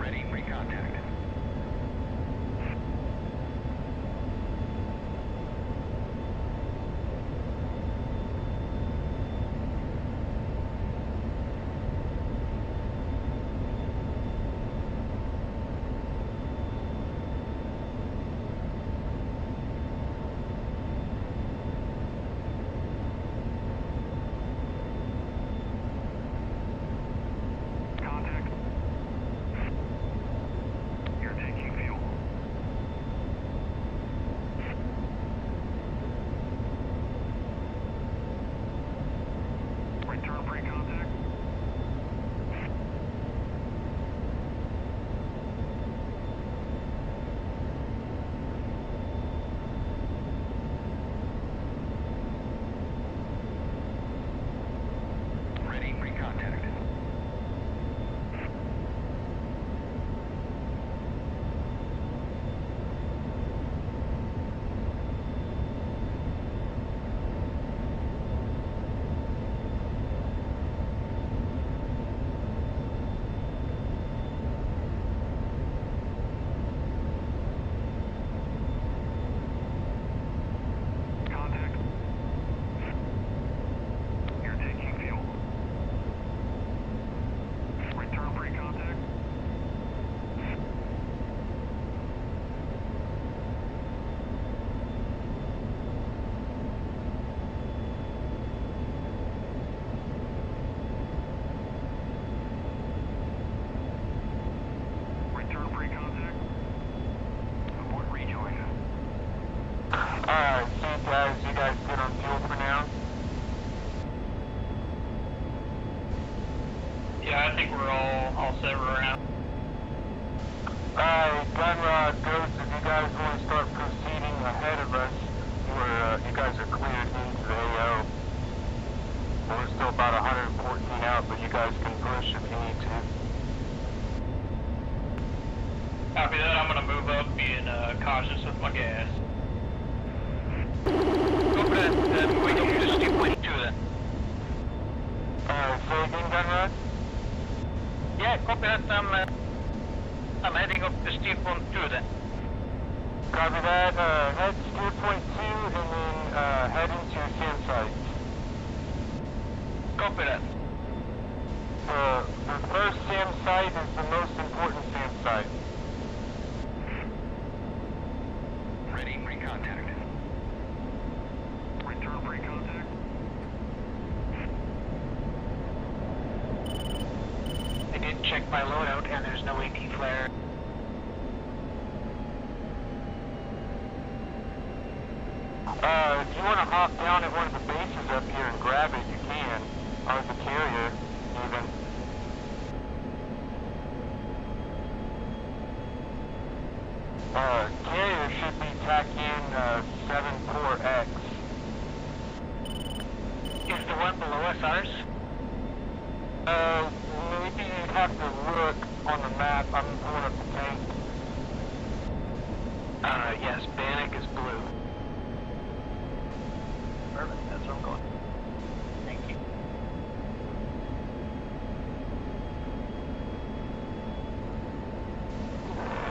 Ready pre-contact. guys, you guys good on fuel for now? Yeah, I think we're all set around. Alright, Gunrod, Ghost, if you guys want to start proceeding ahead of us, you guys are cleared into the AO. We're still about 114 out, but you guys can push if you need to. Copy that, I'm gonna move up, being cautious with my gas. Copy that. We can just keep waiting to then. Say again, Gunrod? Yeah, copy that. I'm heading up to steer point 2 then. Copy that. Head steer point 2 and then head into your SAM site. Copy that. The first SAM site is the most important SAM site. Ready, pre-contact. Return pre-contact. I did check my loadout and there's no AP flare. If you want to hop down at one of the bases up here and grab it, you can. Or the carrier, even. Carrier should be tack in 74X. Is the one below us ours? Maybe you'd have to look on the map. I'm pulling up the tank. Yes, Bannock is blue. Perfect, that's where I'm going. Thank you.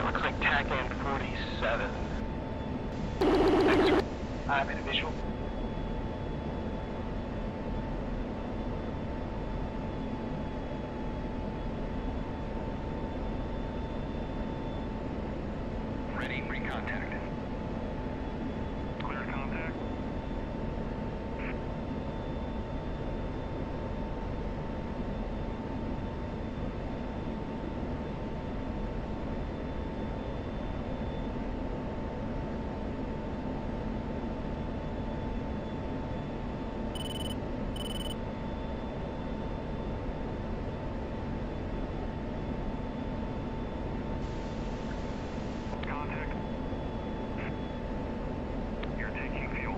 Looks like TAC end 47. Thanks. I'm in a visual. Ready, pre-contact. Clear contact. Contact. You're taking fuel.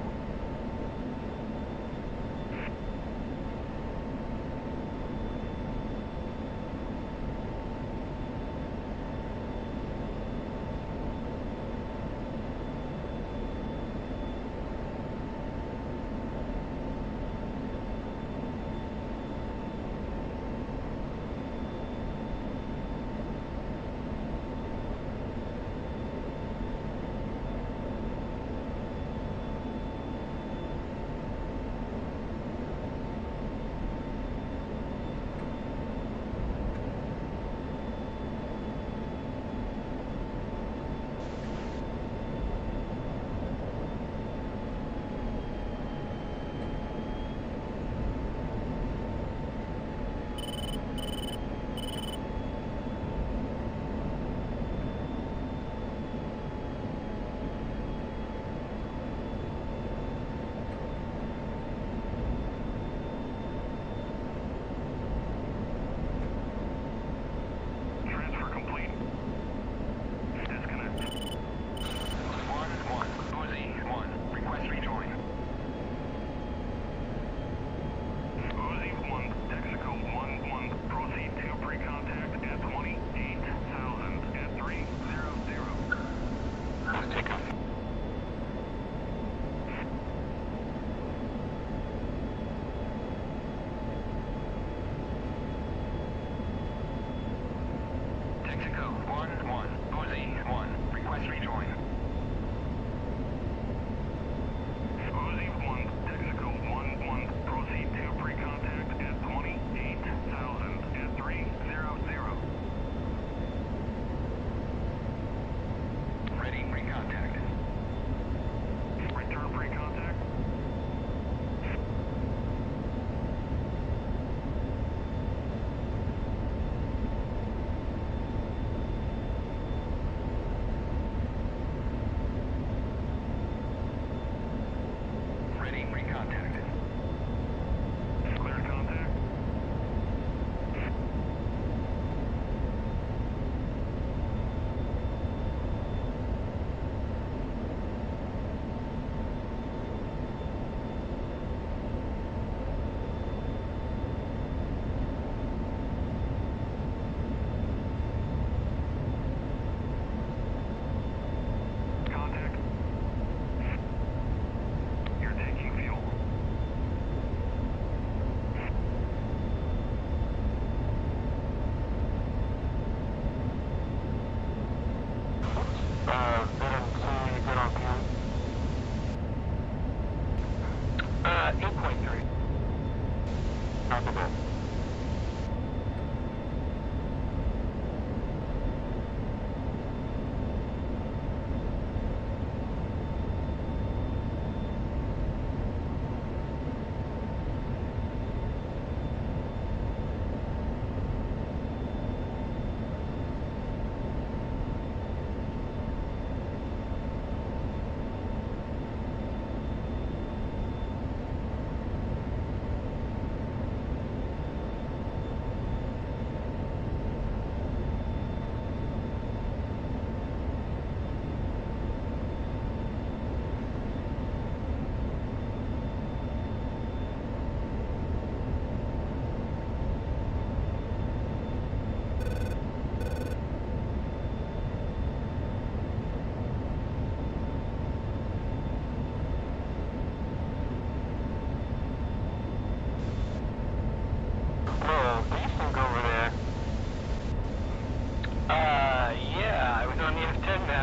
Transfer complete. Disconnect. 1-1. Uzi, 1. Request rejoin. Uzi 1, Texaco 1-1. Proceed to pre-contact at 28,000 at 300. Let's take off. Texaco 1-1. Uzi 1. Request rejoin. Uzi 1, Texaco 1-1. Proceed to pre-contact at 28,000 at 300. Ready, pre-contact. Return pre-contact.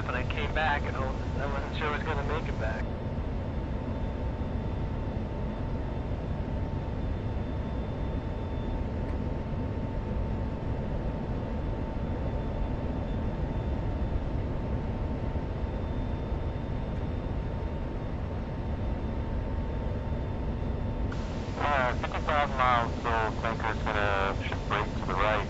and I came back and I wasn't sure I was going to make it back. Uh, 50,000 miles, so tanker's gonna should brake to the right.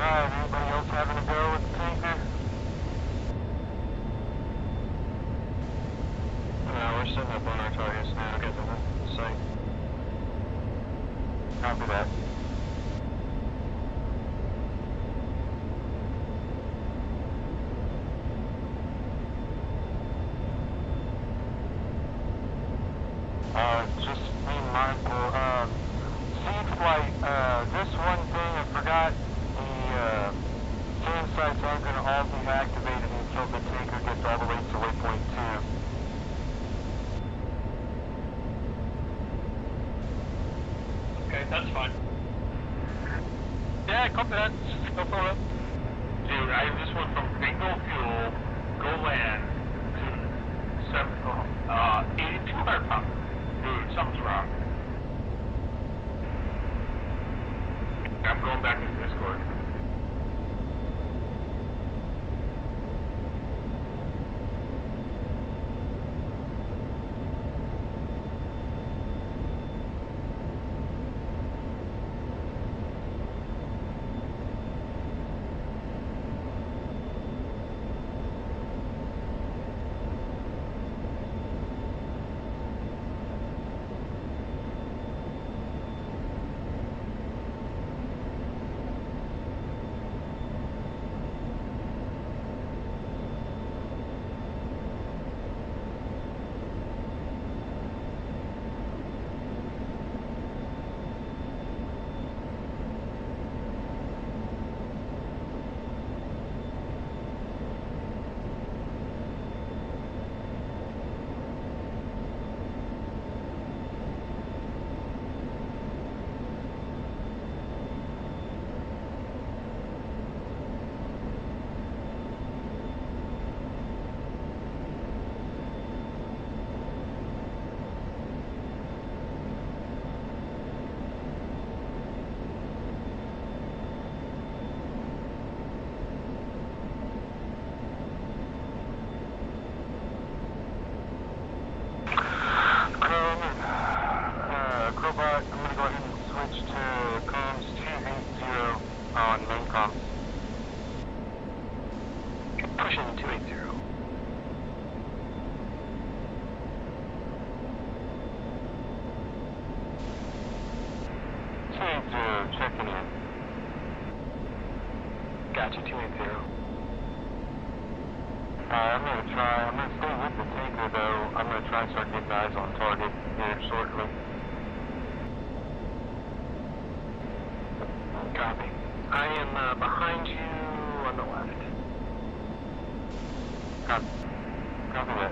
Anybody else having a go with the tanker? We're setting up on our targets now, get them in sight. Copy that. Just be mindful, seed flight, this one thing I forgot, the fan sites aren't going to all be activated until the tanker gets all the way to waypoint 2. Okay, that's fine. Yeah, copy that. Go for it. Dude, I just went from bingo fuel, go land, to 82 pounds. Dude, something's wrong. I'm going back into Discord. I'm going to go ahead and switch to comms 280 on main comms. Pushing 280. Checking in. Gotcha, 280. I'm going to stay with the tanker though. I'm going to try and start getting eyes on target here shortly. Copy. I am behind you on the left. Copy that.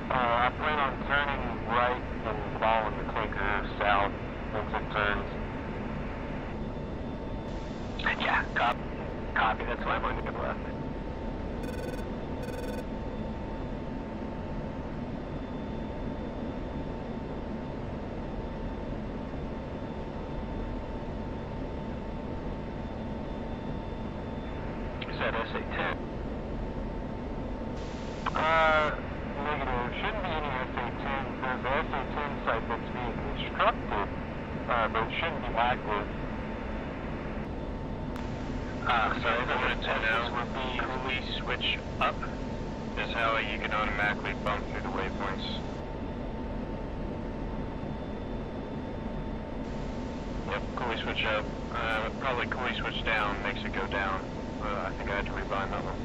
I plan on turning right and following the tanker south once it turns. Yeah, copy. That's why I'm going to go left. Is that SA-10? Negative. Shouldn't be any SA-10s. There's an SA-10 site that's being constructed, but it shouldn't be active. Sorry, I wanted to know would be Kola switch up is how you can automatically bump through the waypoints. Yep, Kola switch up. Probably Kola switch down makes it go down. I think I had to rebind on them.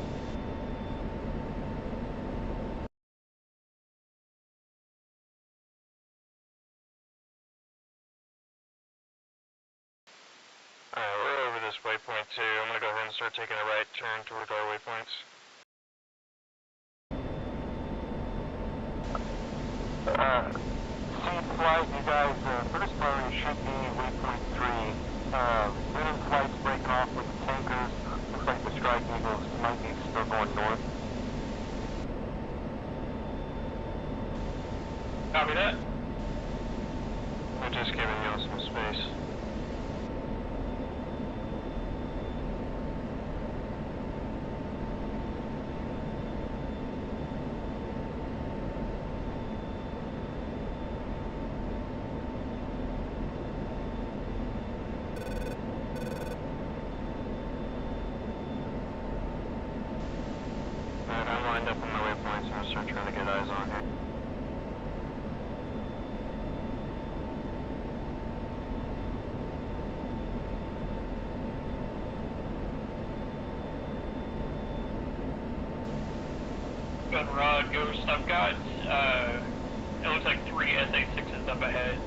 We're over this waypoint too. I'm gonna go ahead and start taking a right turn toward our waypoints. Seed flight, you guys, first priority should be waypoint 3. Winning flight's breaking off with the tankers. Looks like the Strike Eagles might be still going north. Copy that. We're just giving y'all some space. I'm lined up on my waypoints and I'll start trying to get eyes on here. Got Rod, Ghost, I've got, it looks like 3 SA-6s up ahead.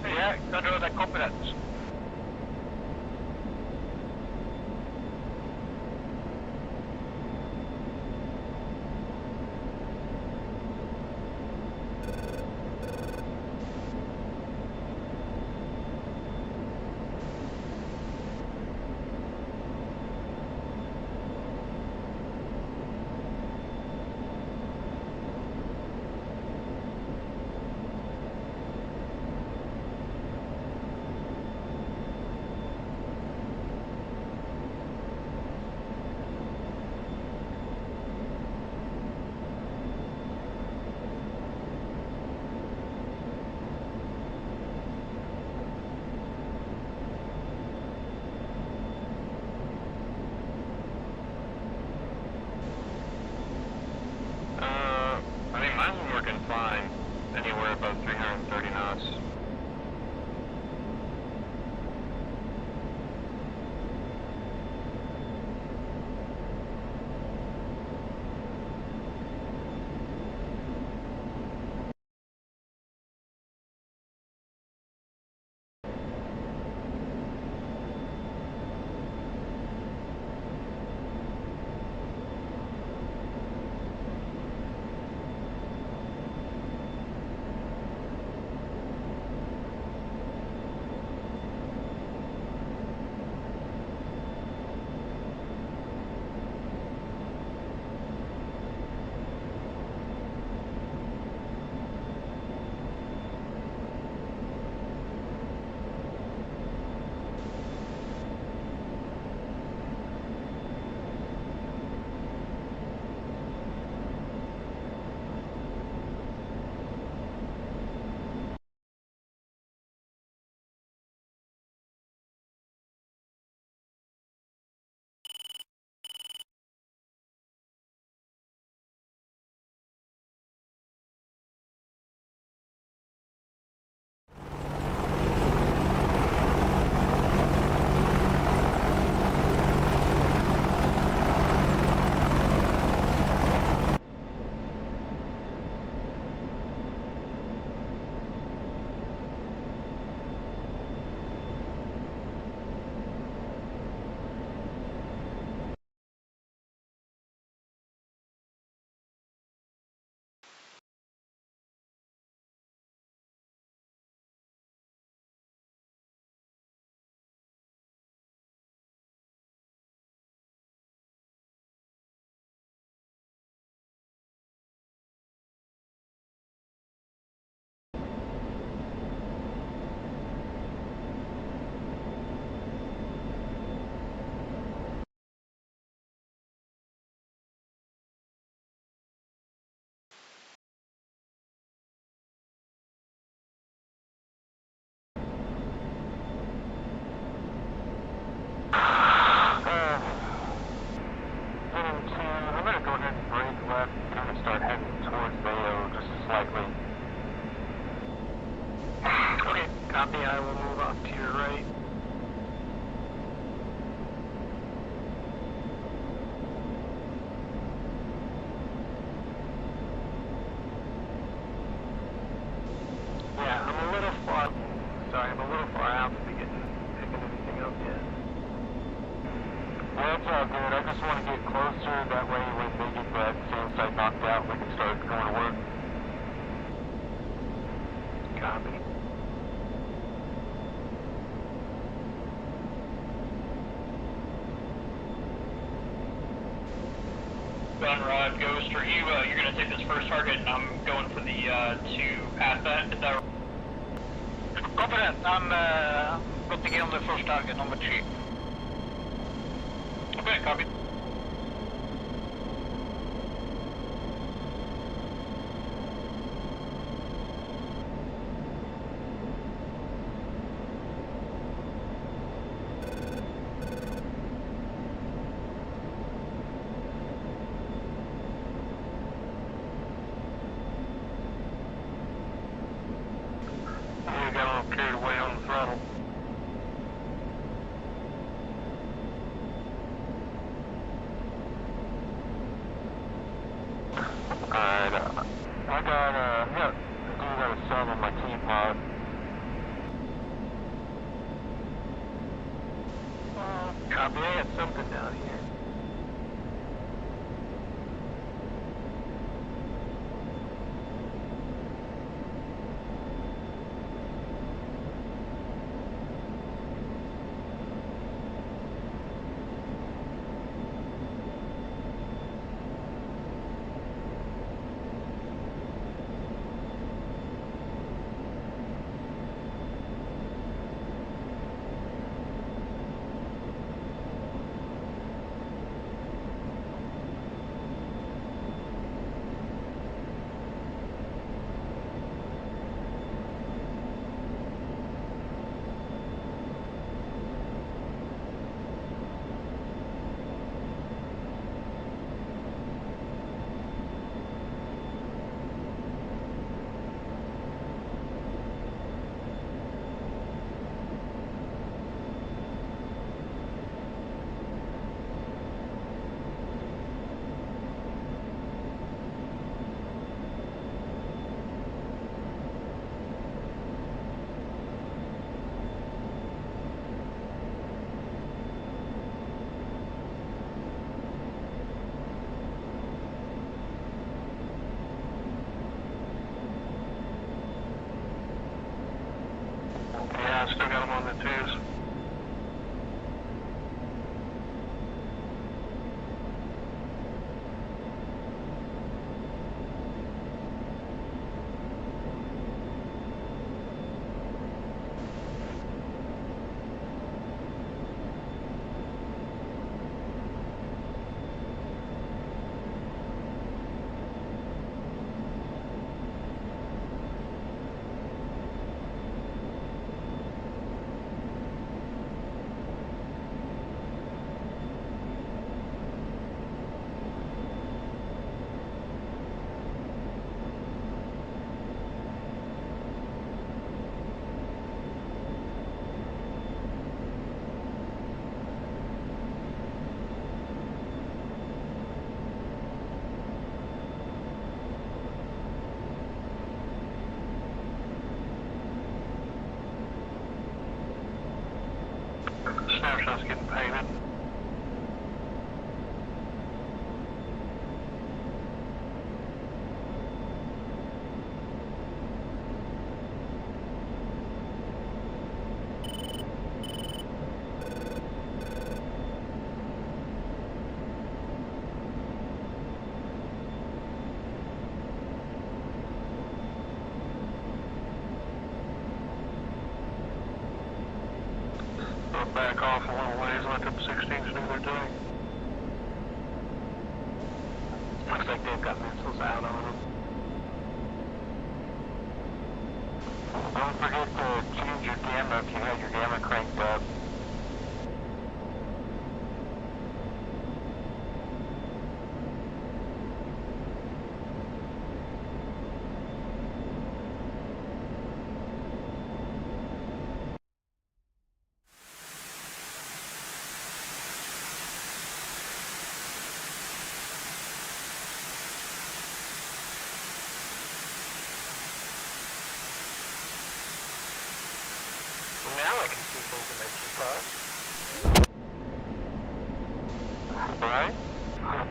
Yeah, Roger, I copy that. That's all good. I just want to get closer. That way, when they get that sand site knocked out, we can start going to work. Copy. Gunrod, Ghost, are you, you're going to take this first target, and I'm going for the 2 past that. Is that Copy that. I'm going to get on the first target, number 3. okay? Copy. We got a little carried away on the throttle. Alright, I got a sub on my teapot. Copy, I had something down here. Yeah, I still got them on the 2s. Snapshot's getting painted. Back off a little ways, let them 16s do their thing. Looks like they've got missiles out on them. Don't forget to change your gamma if you have your gamma cranked up. Now I can see things in my teapot. right?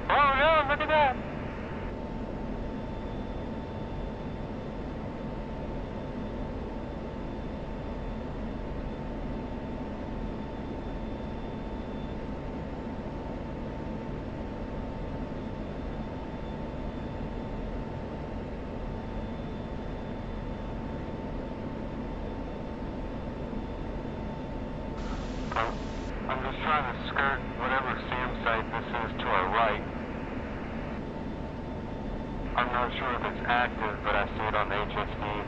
Oh no, look at that! I'm just trying to skirt whatever SAM site this is to our right. I'm not sure if it's active, but I see it on the HSD.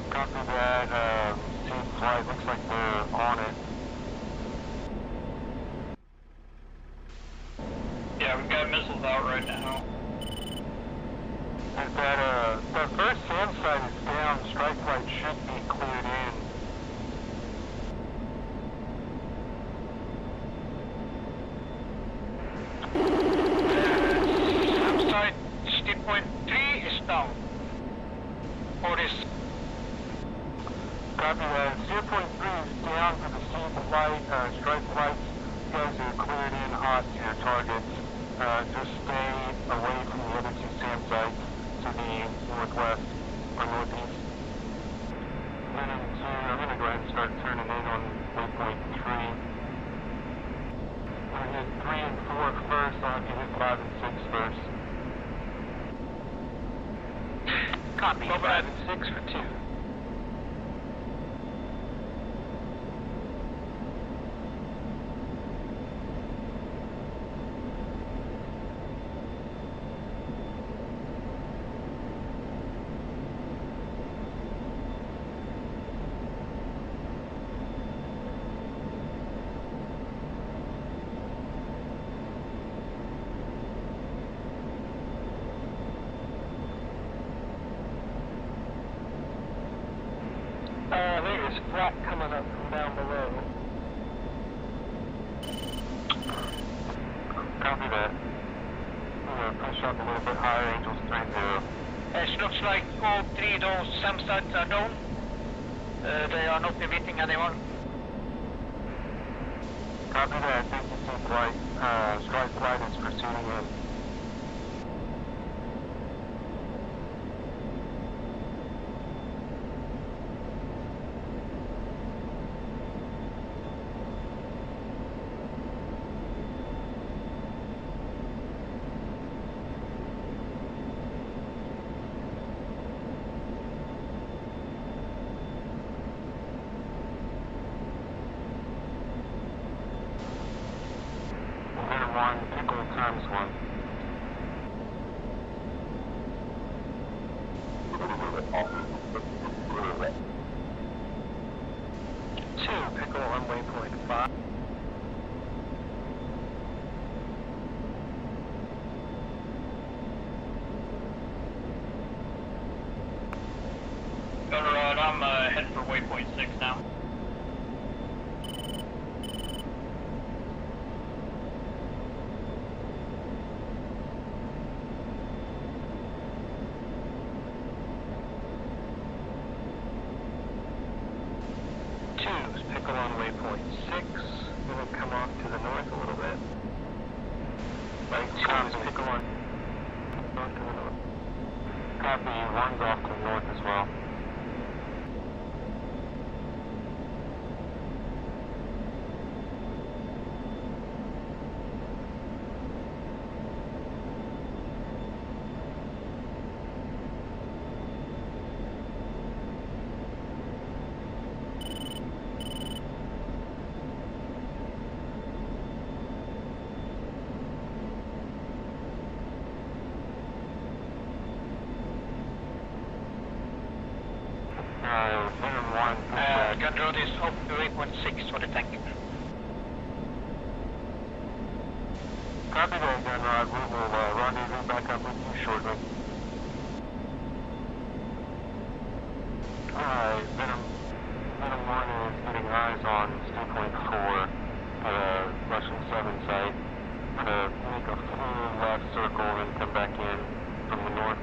Copy that, team flight, looks like they're on it. Yeah, we've got missiles out right now. Is that, the first SAM site is down, strike flight should be cleared in. SAM site, steep point 3 is down. Or is... Copy that. 0.3 is down for the steam flight, strike flights. You guys are cleared in hot to your targets. Just stay away from the other two SAM sites to the northwest or northeast. Venom 2, I'm going to go ahead and start turning in on waypoint 3. I'm going to hit 3 and 4 first, I'll have you hit 5 and 6 first. Copy, 5 and 6 for 2. There is flat coming up from down below. Copy that. I'm going to push up a little bit higher, Angels 3-0. It looks like all 3 of those SAM sites are down. They are not emitting anyone. Copy that. Thank you, team flight. Strike flight is proceeding in. One, pickle times 1. Two, pickle on waypoint 5. Conrad, I'm heading for waypoint 6 now. Pickle on waypoint 6. We'll come off to the north a little bit. Right, 2 is pickle on off to the north. Copy, 1's off to the north as well. Venom 1, push back. Gunroad is up to waypoint 6 for the tank. Copy that, Gunrod. We will rendezvous back up with you shortly. Alright, Venom 1 is getting eyes on Stew Point 4. Russian 7 site. I'm gonna make a full left circle and come back in from the north.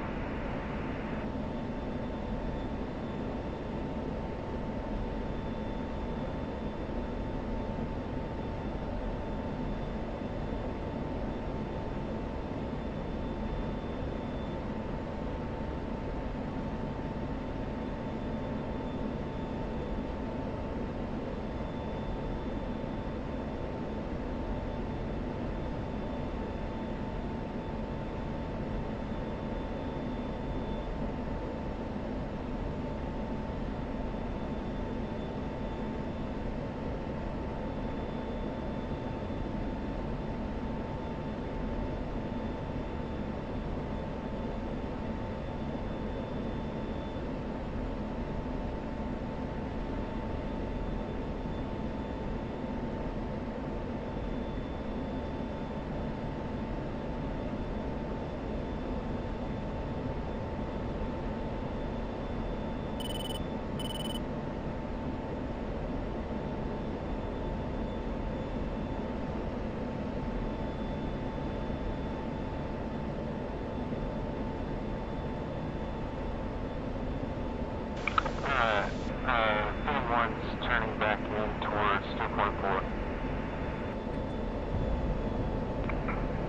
Theme 1's turning back in towards 2.4.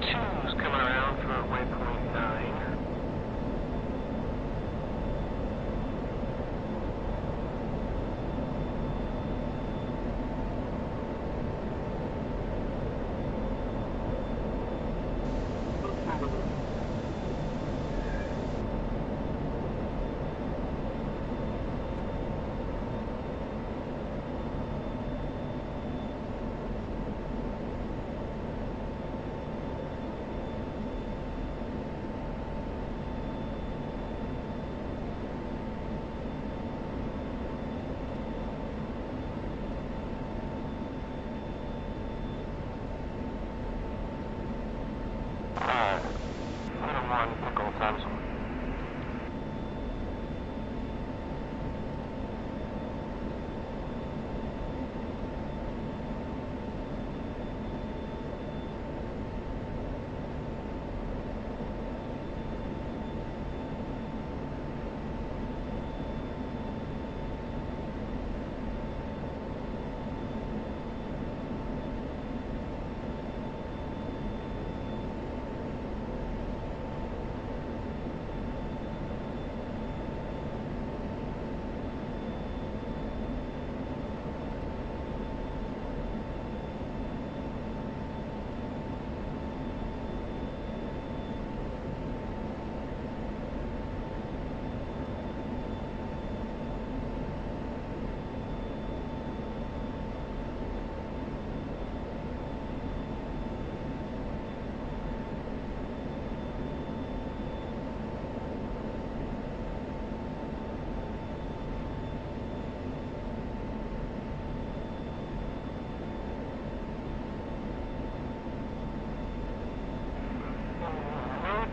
2's coming around for waypoint 9. Item 1, pickle times 1.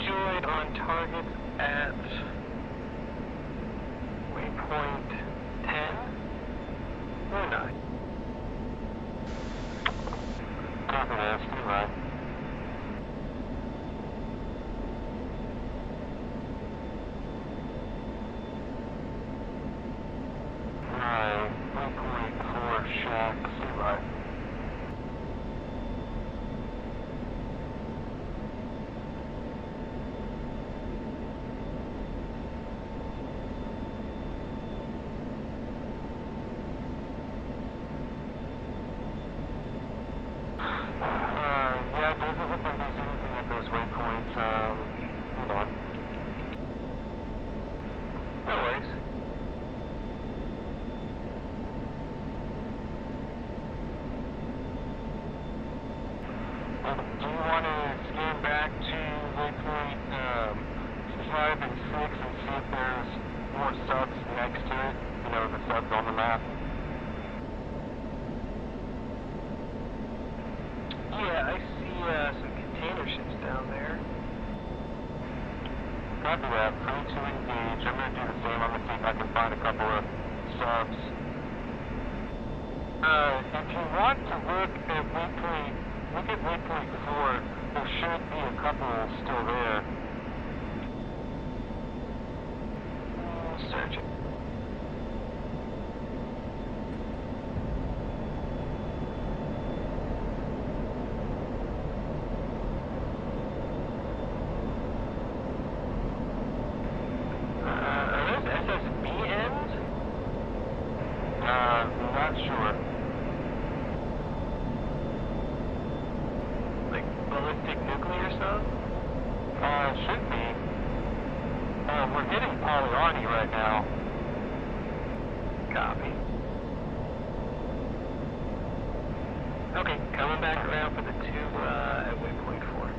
Droid on target at waypoint 10 or 9. Copy that, stand by. Waypoint 4 shack, stand by. Yeah, it doesn't look like there's anything at those waypoints. Hold on. No worries. Do you want to scan back to waypoint 5 and 6 and see if there's more subs next to it? You know, the subs on the map? Yeah, I see some container ships down there. Copy that. Free to engage. I'm going to do the same. I'm going to see if I can find a couple of subs. If you want to look at waypoint look at waypoint 4. There should be a couple still there. Search it. Are those SSB ends? Not sure. Like ballistic nuclear stuff? Should be. We're hitting Polyarny right now. Copy. Okay, coming back around for the 2 at waypoint 4.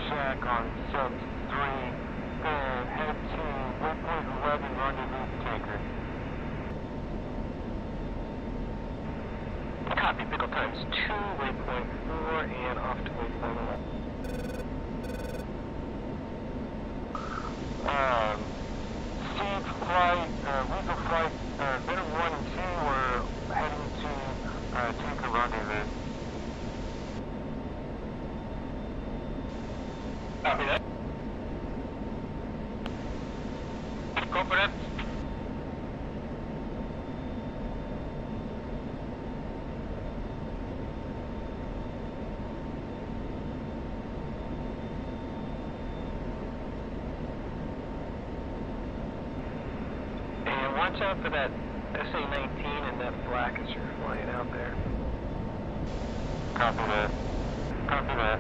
Shack on sub 3, head to waypoint 11 rendezvous tanker. Copy, pickle times 2, waypoint 4, and off to waypoint 11. Seed flight, Weasel flight, Venom 1 and 2 are heading to tanker rendezvous. Copy that. Go for that. And watch out for that SA-19 and that black as you're flying out there. Copy that. Copy that.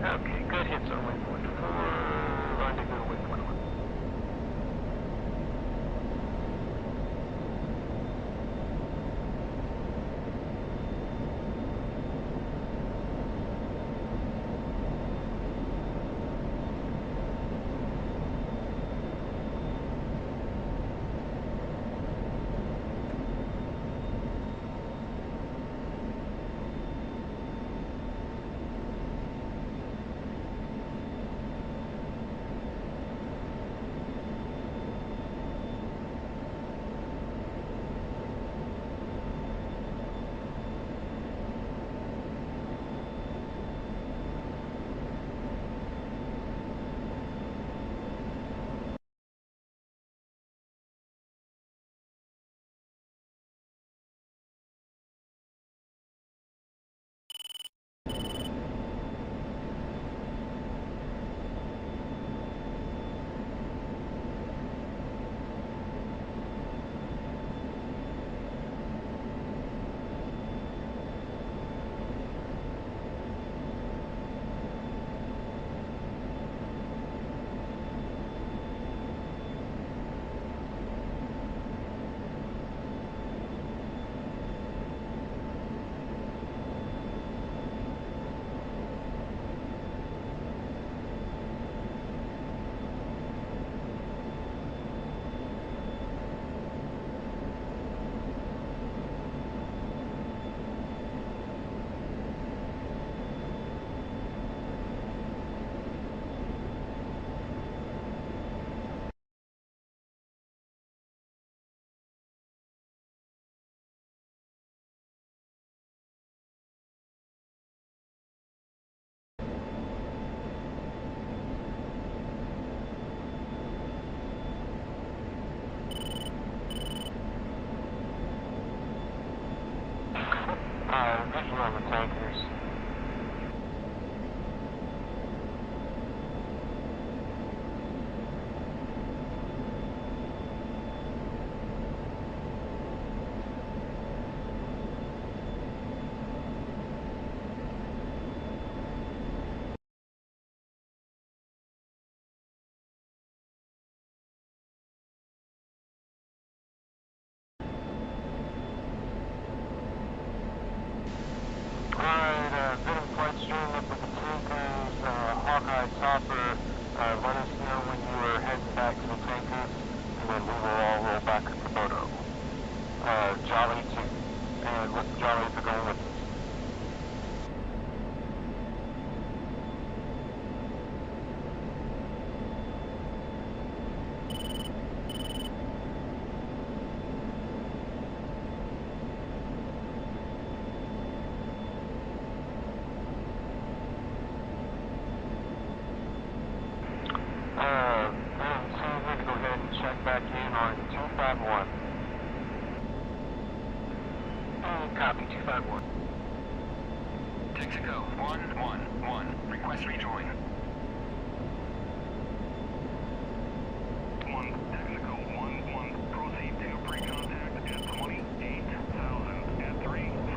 Okay, good hits on waypoint 4, rendezvous to waypoint 1. Topper, let us know when you are heading back to the tankers, and then we will all roll back to Komodo. Jolly 2, and what Jollies are going with us. Go ahead and check back in on 251. Copy, 251. Texaco 111. Request rejoin. Texaco 11. Proceed to pre-contact at 28,000 at 350.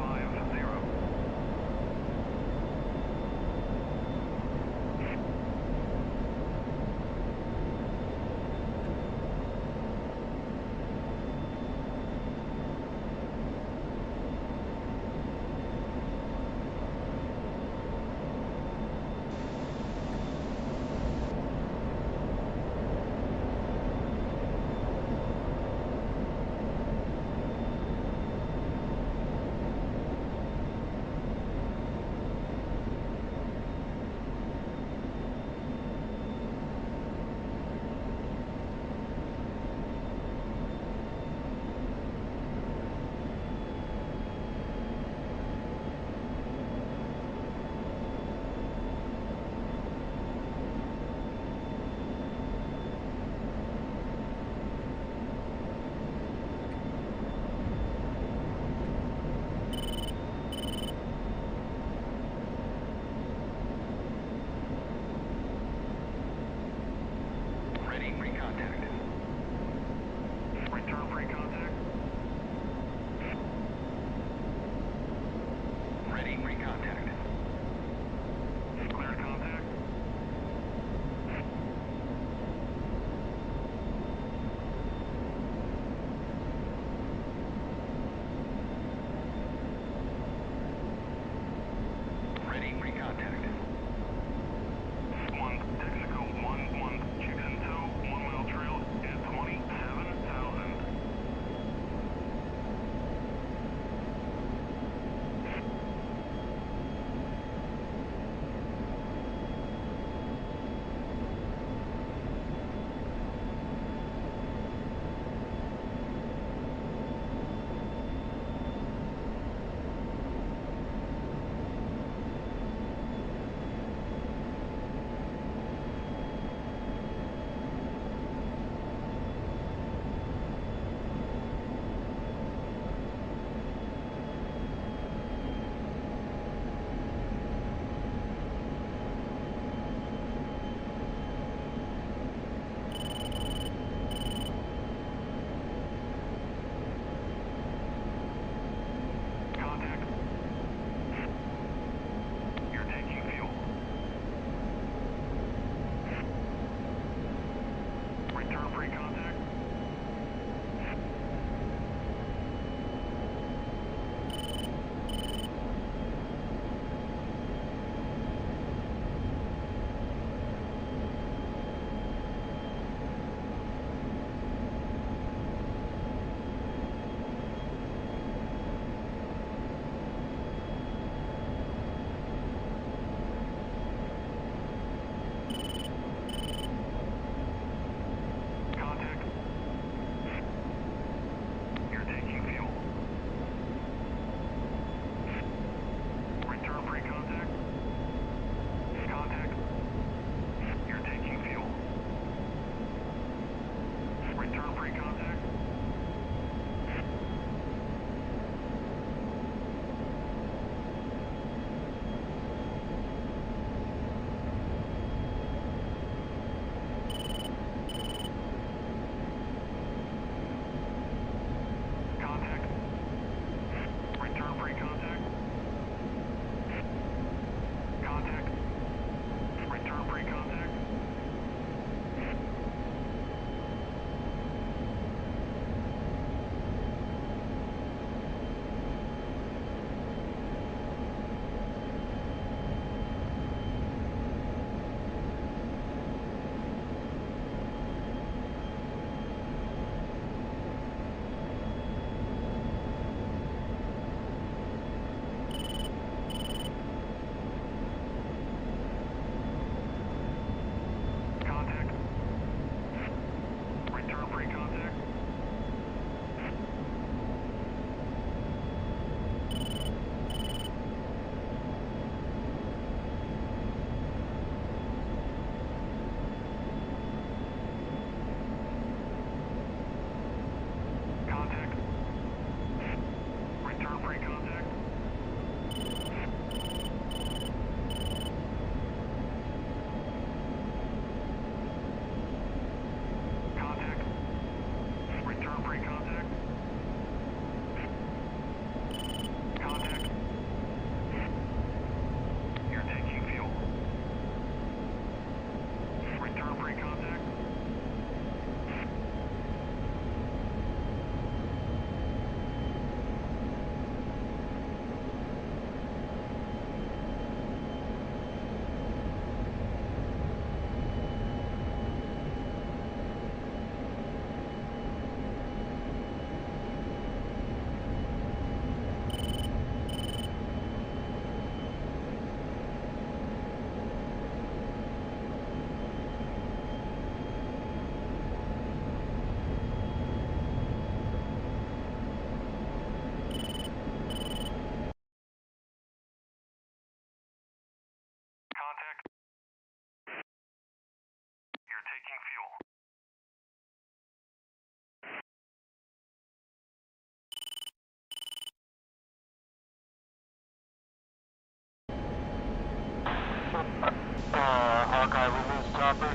Hawkeye, we lose Chopper.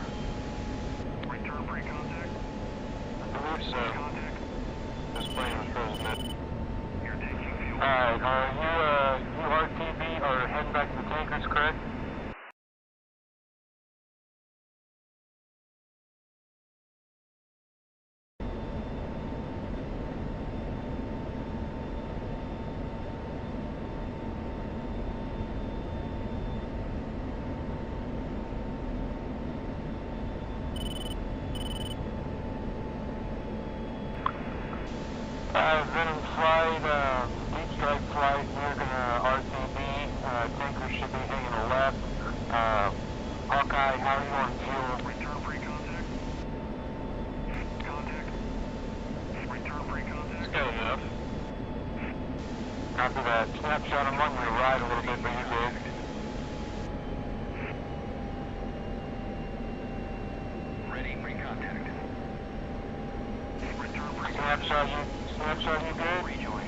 Return pre-contact. I believe so. Contact. This plane was frozen up. You're taking fuel. Alright, you RTB are heading back to the tankers, correct? Venom flight, deep strike flight, we're gonna RTB, tanker should be hanging a left. Hawkeye, how are you on fuel? Return pre-contact. Contact. Return pre-contact. It's good enough. After that snapshot, I'm on your right a little bit, but you're good. Ready pre-contact. Return Snapshot, you good? Rejoin.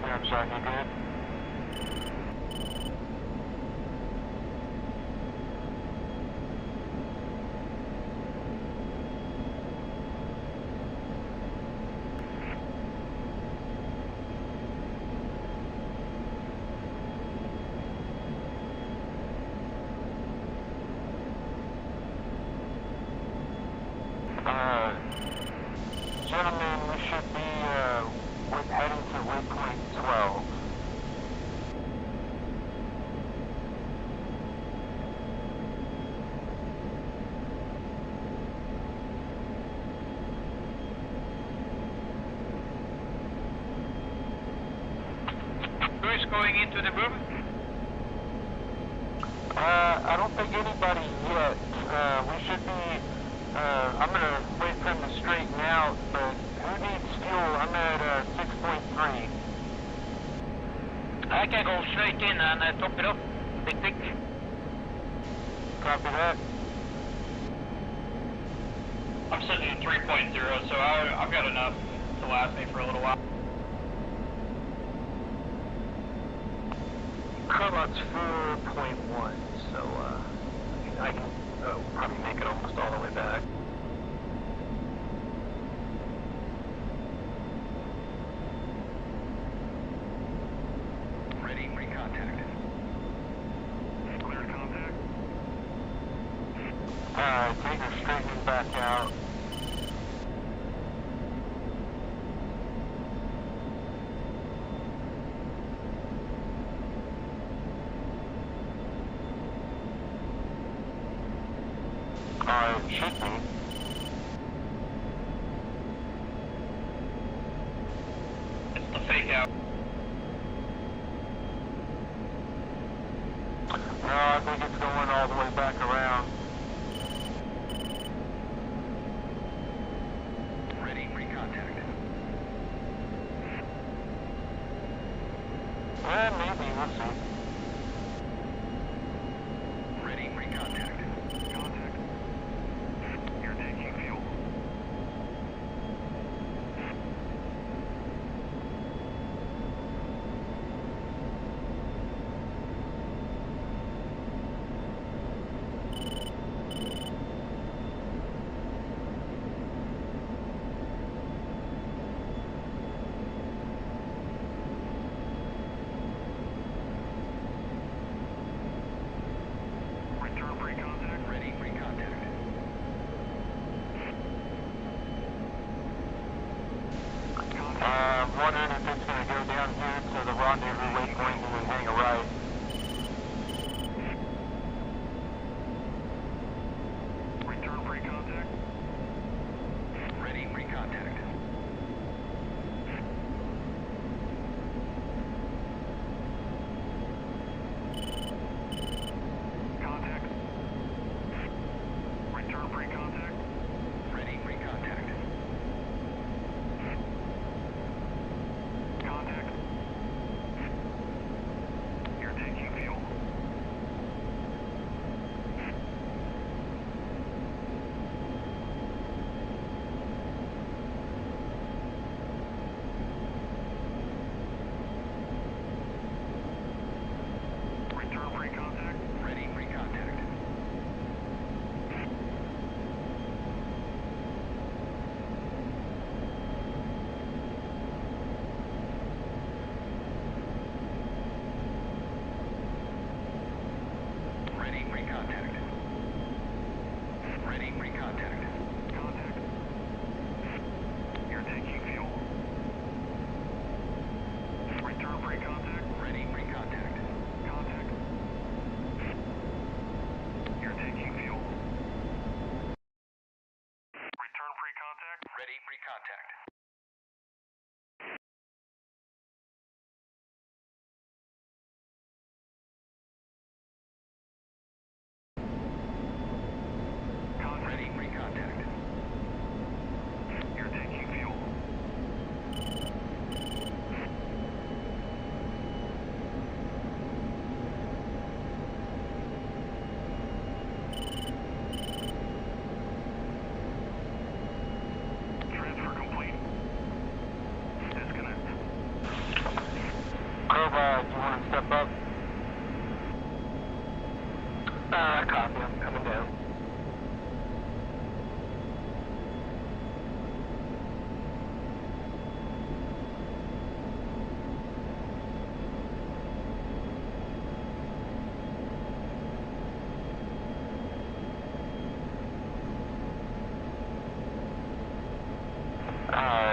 Snapshot, you good? Gentlemen, we should be heading to waypoint 12. Who is going into the room? I don't think anybody yet. We should be, I'm gonna wait for him to straighten out, but who needs fuel? I'm at 6.3. I can go straight in and top it up. Tick. Copy that. I'm sitting at 3.0, so I've got enough to last me for a little while. Kolo's 4.1, so I can probably make it almost all the way back. Ready pre-contact. Cleared contact. Tanker straightening back out. Should be. It's the fake out. No, I think it's going all the way back around. Ready pre-contact. Well, maybe, we'll see. Ready pre-contact. Contact. You're taking fuel. Return pre-contact. Ready pre-contact. I'm wondering if it's going to go down here to the rendezvous waypoint and then hang a right. Return pre-contact. Ready pre-contact. Contact. Return pre-contact. Ready pre-contact. Contact. You're contact. Ready, recontact. You're taking fuel. Transfer complete. Disconnect. Kola, do you want to step up? Copy, I'm coming down.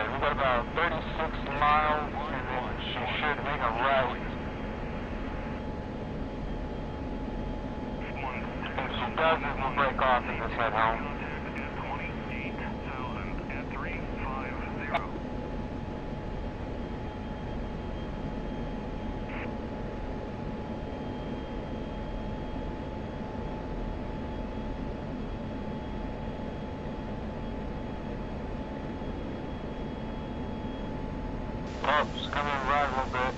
We got about 36 miles, and then she should make a right. If she doesn't, we'll break off and just head home. Oh, just coming right a little bit.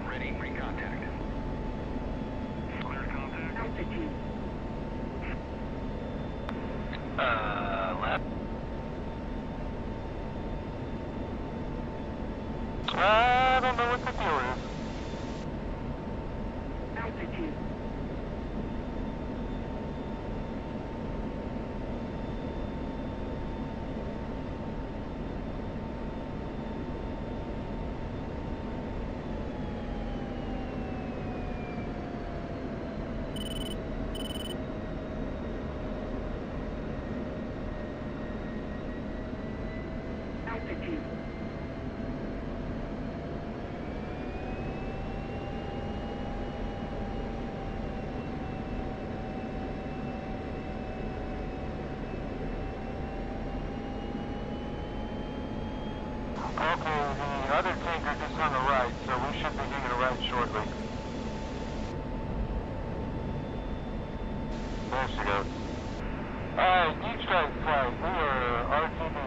Ready, recontact. Clear contact. Altitude. Left. I don't know what the deal is. Altitude. Altitude. Okay, the other tanker just on the right, so we should be getting a right shortly. There she goes. Alright, deep strike flight, we are RTB.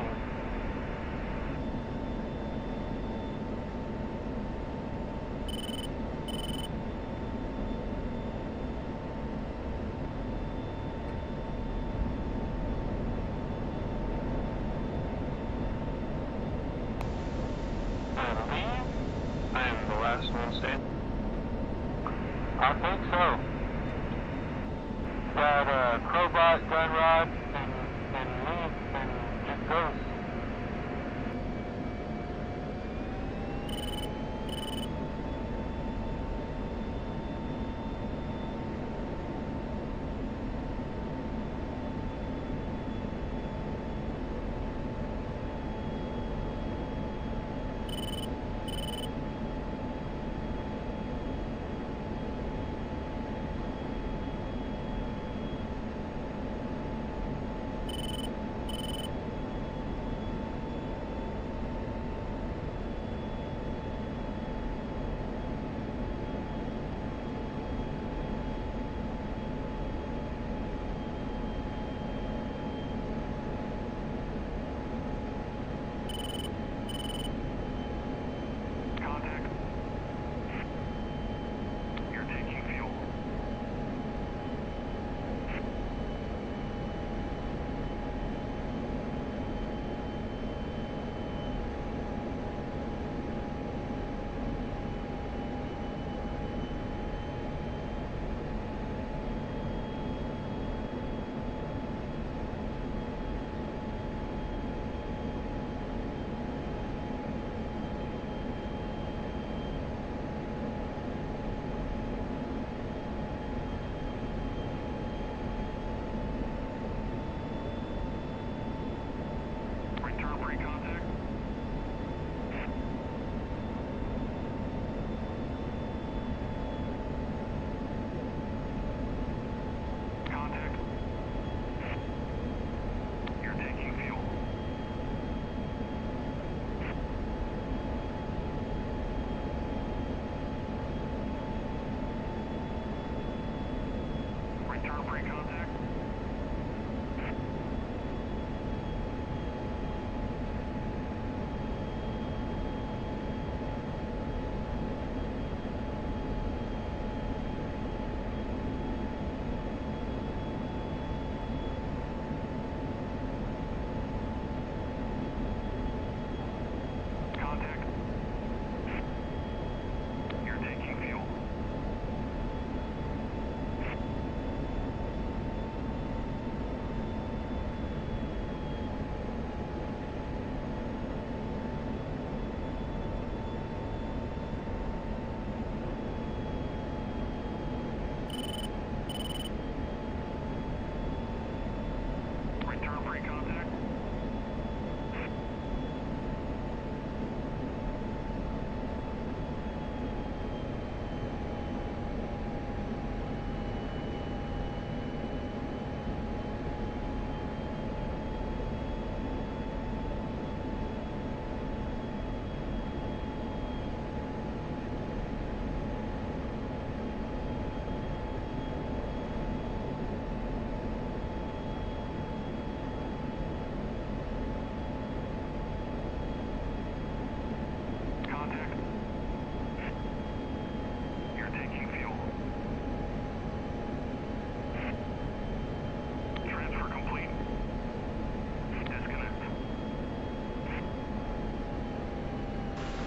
I am the last one standing. I think so. Got Crowbot, Gunrod, and Lee, and just Ghost.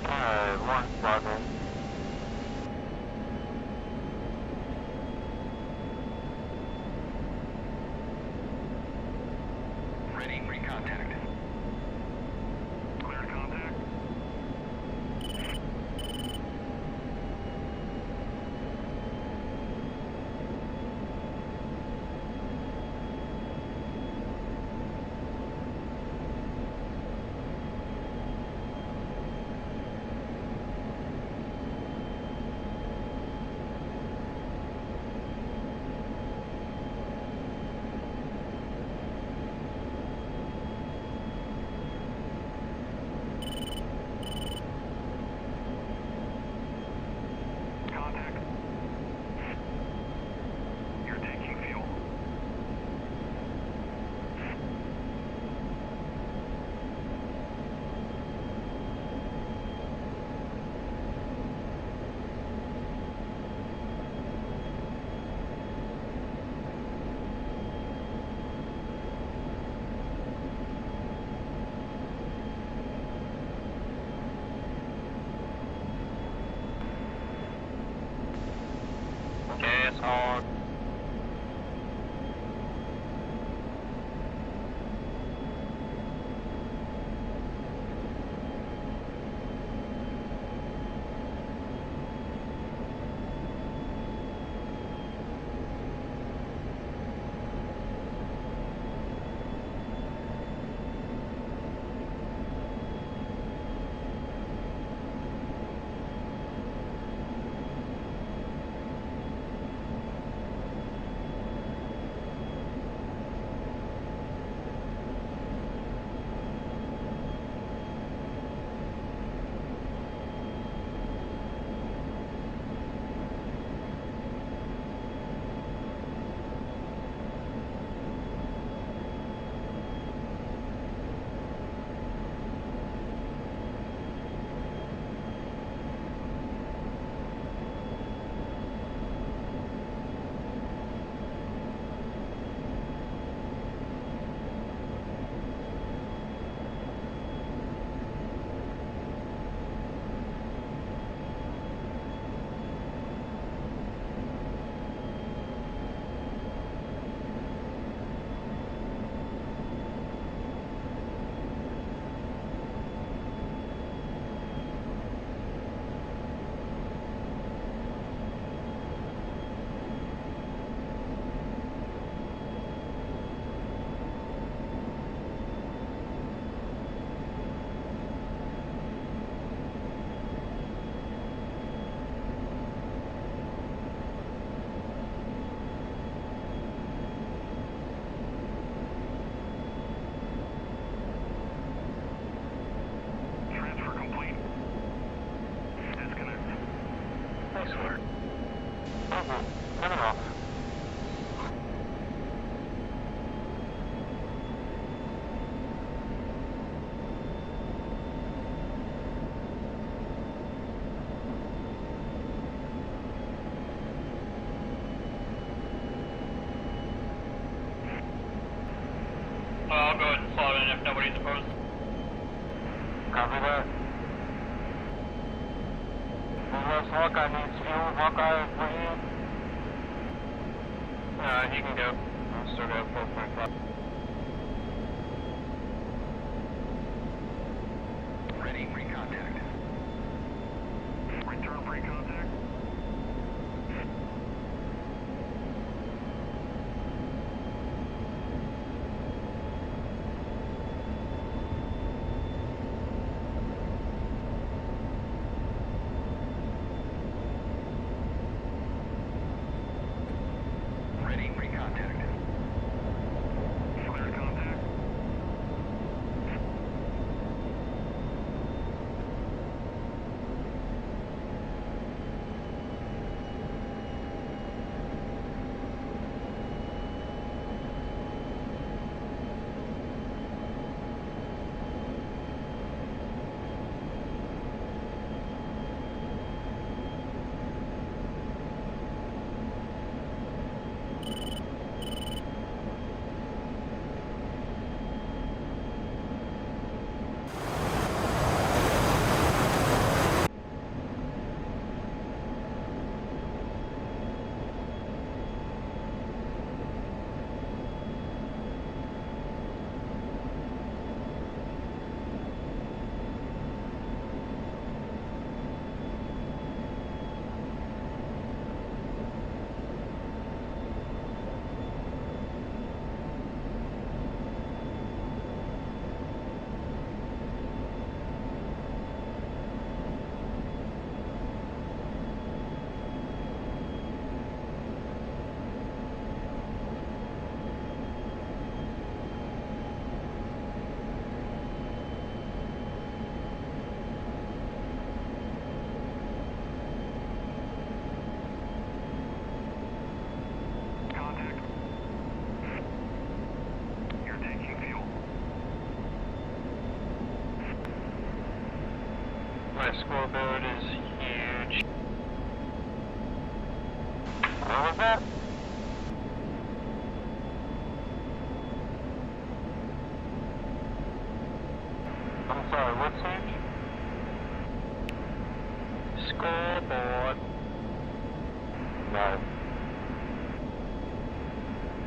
One spot in. Ready for contact. Cleared contact. Contact. You're taking fuel. Gas on. Transfer complete. Disconnect. Nice work. Coming off. I'll go ahead and slot in if nobody's opposed. Copy that. Unless Hawkeye needs fuel, Hawkeye, for you? He can go. I'll still go 4.5. Ready for contact. Return free contact. Ready for contact. My scoreboard is huge. What was that? I'm sorry, what's huge? Scoreboard. No.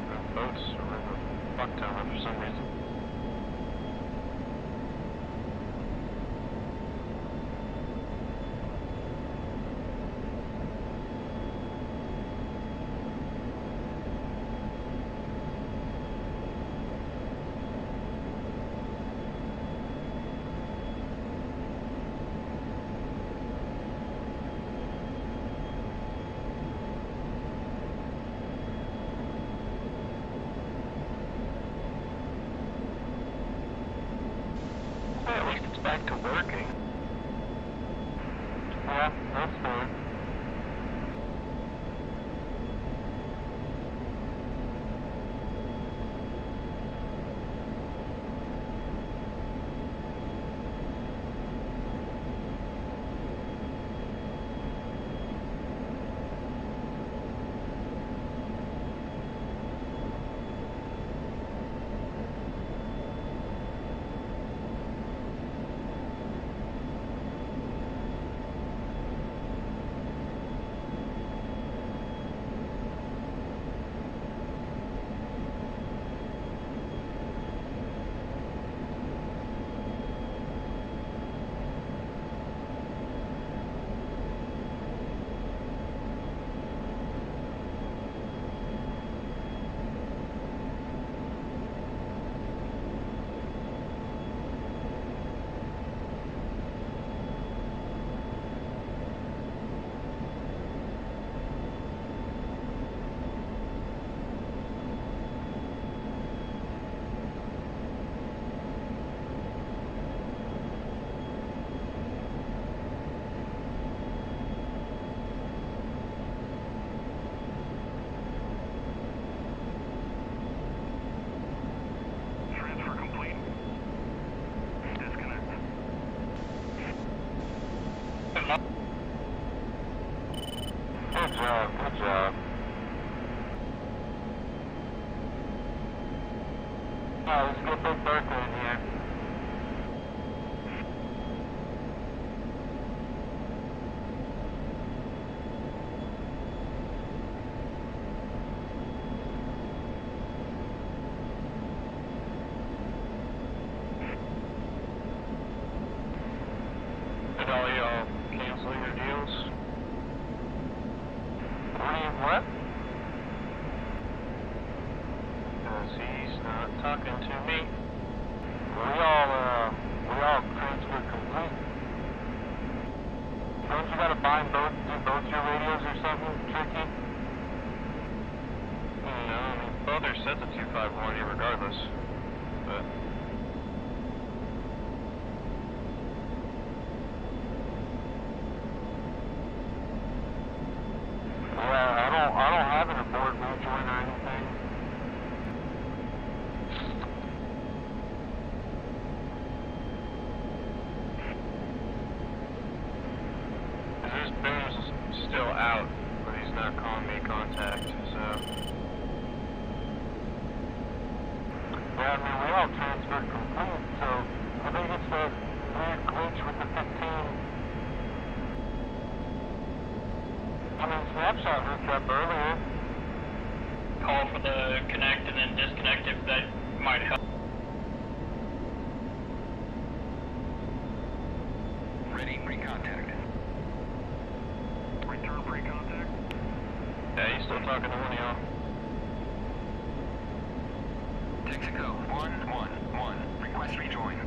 The boats are in the fuck ton for some reason. At least it's back to working. Yeah, that's fair. Good job, good job. Alright, let's get Big Bertha in here. Did all y'all cancel your deals? What? Because he's not talking to me. We all transferred complete. Don't you gotta bind both your radios or something tricky? No, I mean, both are set to 251 regardless. But Yeah, I don't have an aboard rejoin or anything. This Boone's still out, but he's not calling me contact, so. Yeah, I mean, we all transferred complete, so I think it's that weird glitch with the 15. I mean, Snapshot hooked up earlier. Call for the connect and then disconnect if that might help. Ready, pre-contact. Return pre-contact. Yeah, he's still talking to one of y'all. Texaco 111. Request rejoin.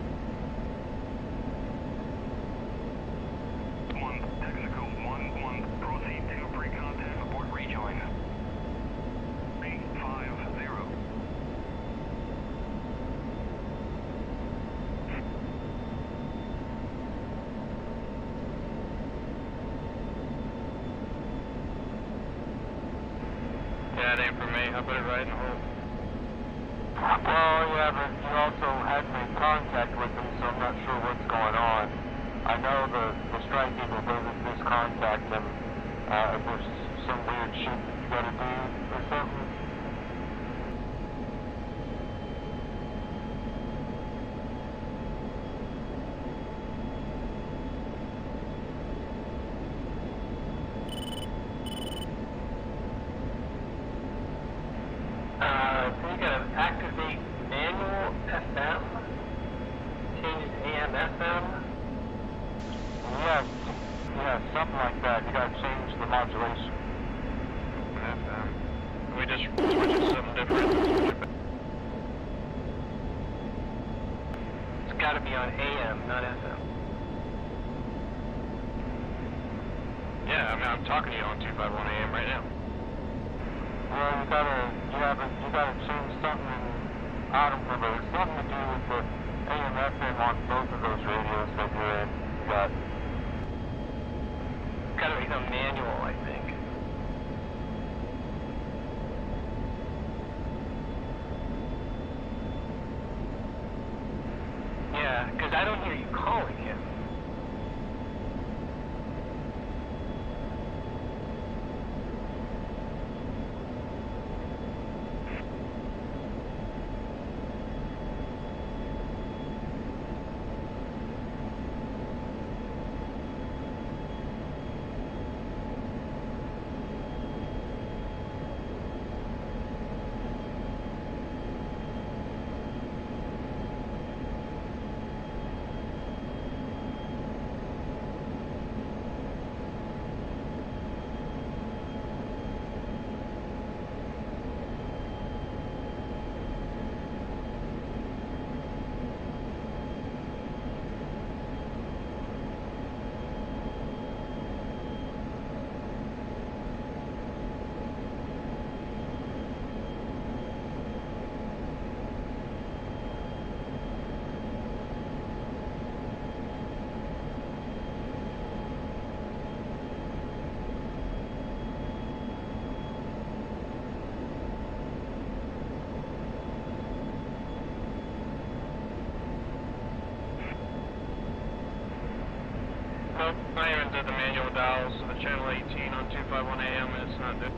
Texaco 11. Proceed to pre-contact. Abort rejoin. 350. Yeah, it ain't for me. I'll put it right in the hole. Well, yeah, but you also had made contact with them, so I'm not sure what's going on. I know the Strike Eagle doesn't miscontact them if there's some weird shit that you gotta do or something. So you gotta activate manual FM, change to AM FM. Yeah, something like that. You gotta change the modulation. FM. Can we just switch it to something different? It's gotta be on AM, not FM. Yeah, I mean, I'm talking to you on 251 AM right now. Well, you gotta change something in, I don't remember, it's something to do with the AM FM on both of those radios that you're in. You got Gotta become manual, I think. Yeah, because I don't hear you calling him. Nope, I haven't did the manual dials of the channel 18 on 251 AM and it's not doing.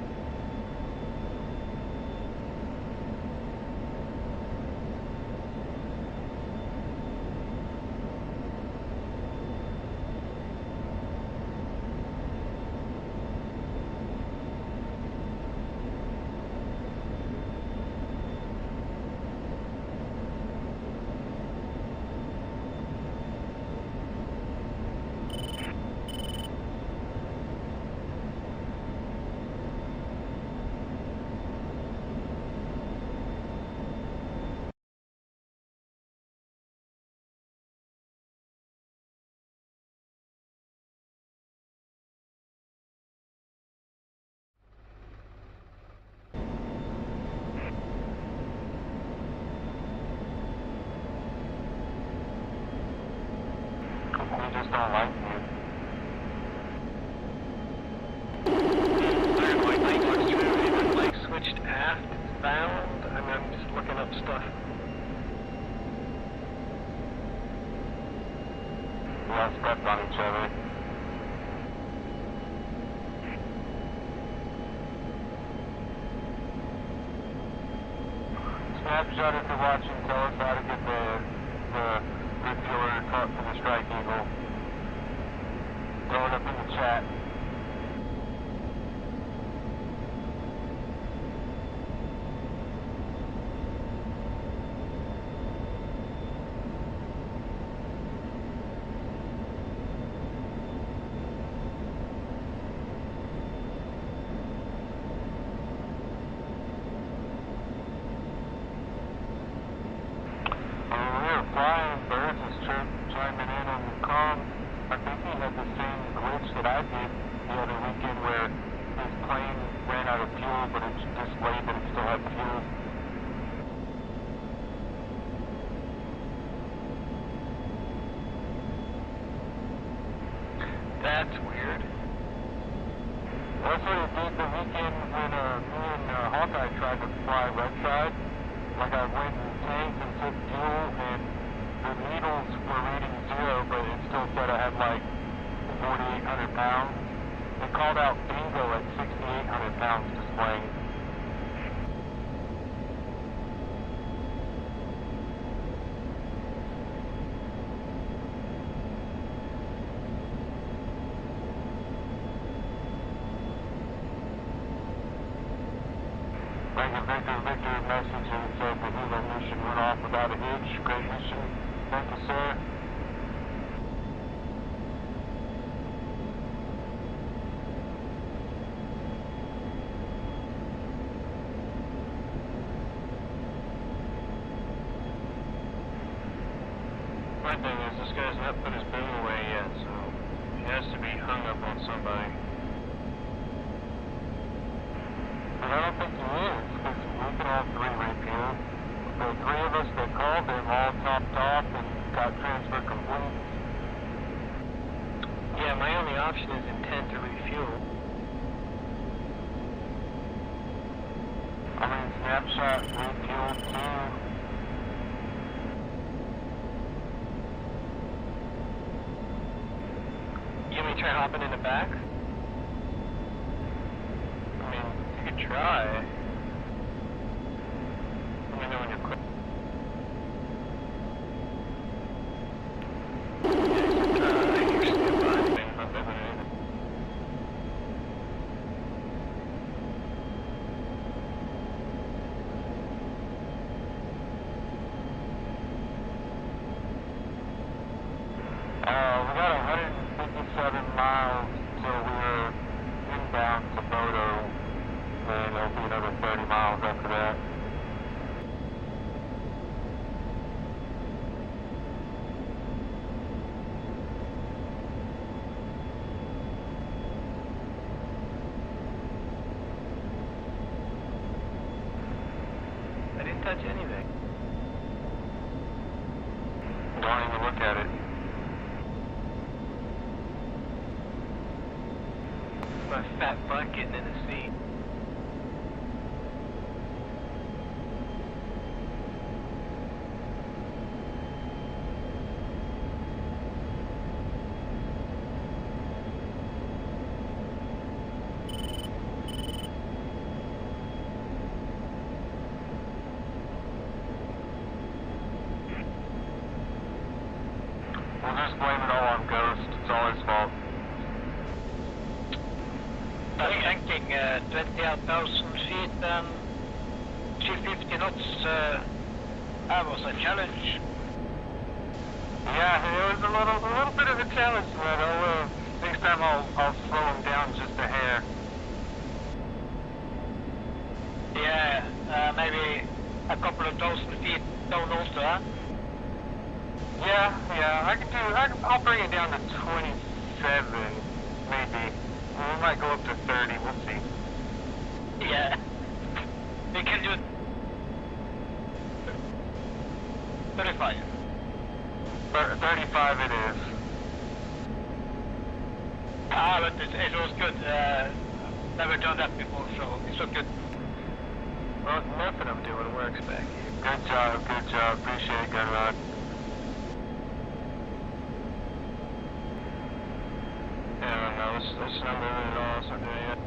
We just don't like you. Like switched aft, it's bound. I mean, I'm just looking up stuff. We all stepped on each other. Snapshot if you're watching, tell us how to get the refueler truck for the Strike Eagle. Throw it up in the chat. Flying Birds is chiming in on the comm. I think he had the same glitch that I did the other weekend where his plane ran out of fuel, but it displayed that it still had fuel. That's weird. That's what it did the weekend when me and Hawkeye tried to fly red side. Like I went and tanked and took fuel and the needles were reading 0, but it still said I had like 4,800 pounds. It called out bingo at 6,800 pounds displaying. Victor message and said the Hilo mission went off without a hitch. Great mission. Thank you, sir. My thing is, this guy's not put his boom away yet, so he has to be hung up on somebody. But I don't think he is, because we can all three refuel. The three of us that called him all topped off and got transfer complete. Yeah, my only option is intent to refuel. I mean, snapshot, refuel, too. You want me to try hopping in the back? I mean, you could try. Let me know when you're quick. We got 157 miles till we're inbound to Bodo, and it'll be another 30 miles after that. I didn't touch anything. Don't even look at it. My fat butt getting in the seat. We'll just blame it all on Ghost. It's all his fault. Thinking 20,000 feet and 250 knots, that was a challenge. Yeah, it was a little bit of a challenge, but next time I'll slow him down just a hair. Yeah, maybe a couple of dozen feet down also, huh? Yeah, I'll bring it down to 27, maybe. We might go up to 30, we'll see. Yeah. We can do 35. 35 it is. Ah, but it was good. Never done that before, so it's so good. Well, nothing I'm doing works back here. Good job. Appreciate it, Gunrod. This number at all, so yet.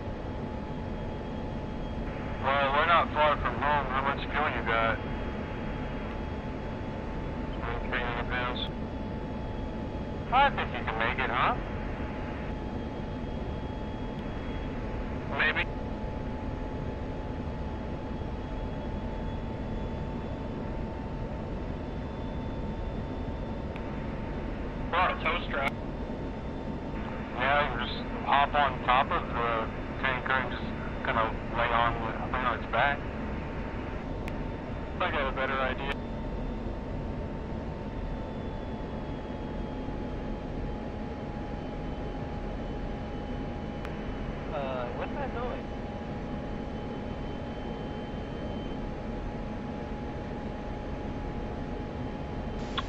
Well, we're not far from home. How much fuel you got? 300 pounds. I think you can make it, huh? Maybe. Brought a tow strap. Yeah, you just hop on top of the tanker and just kind of lay on its back. I got a better idea. What's that noise?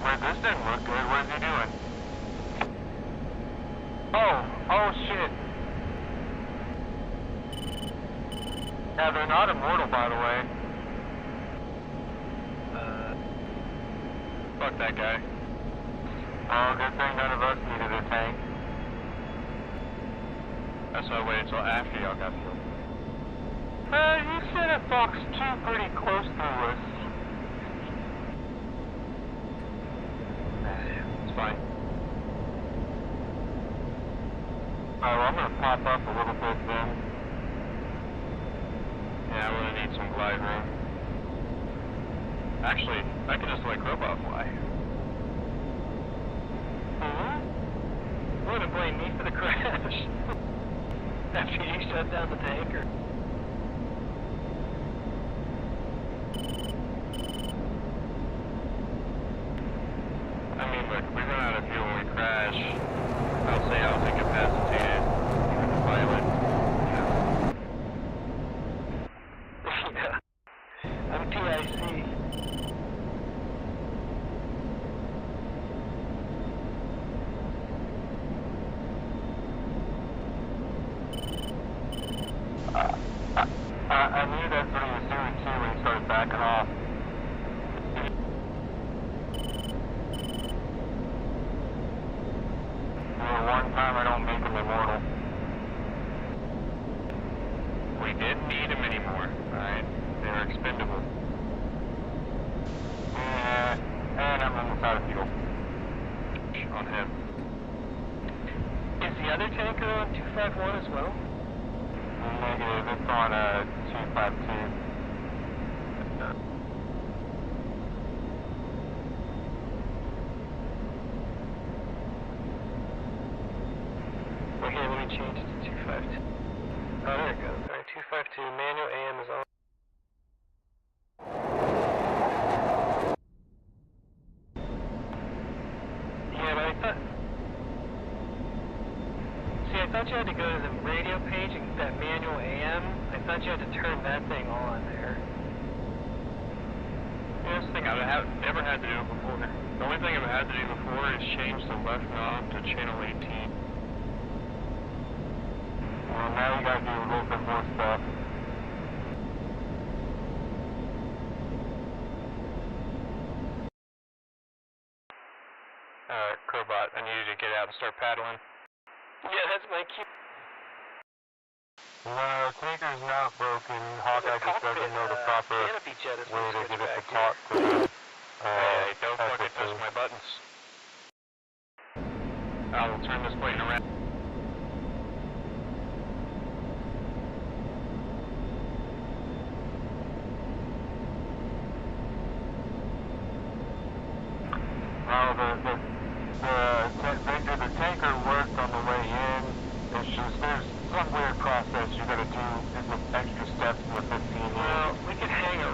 Wait, this didn't look good. What is he doing? Oh shit. Yeah, they're not immortal, by the way. Fuck that guy. Oh, good thing none of us needed a tank. That's why I waited until after y'all got fuel. You sent a Fox 2 pretty close to us. It's fine. Oh, I'm gonna pop up a little bit then. Yeah, I'm gonna need some glide room. Actually, I can just let Crowbot fly. You wanna blame me for the crash? After you shut down the tanker. I mean, look, we run out of fuel when we crash. I'll say I was incapacitated. Even the pilot. Yeah. I'm TIC. I knew that's what he was doing too when he started backing off. One time I don't make him immortal. We didn't need them anymore, alright? They were expendable. Yeah, and I'm almost out of fuel. On him. Is the other tanker on 251 as well? Negative, it's on 252. Well, here, let me change it to 252. Oh, there it goes. Alright, 252, manual AM is on. Yeah, but I thought... See, I thought you had to go to the radio page and that manual AM. I thought you had to turn that thing on there. Yeah, that's the thing, I've never had to do it before. The only thing I've had to do before is change the left knob to channel 18. Well, now you gotta do a little bit more stuff. Crowbot, I need you to get out and start paddling. Yeah, that's my cue. No, tanker's not broken. Hawkeye just doesn't know the proper way to get it to talk to the, Hey, don't fucking touch my buttons. I will turn this plane around. The tanker worked on the way in. It's just, there's some weird process you gotta do with extra steps in the 15 years. Well, we could hang a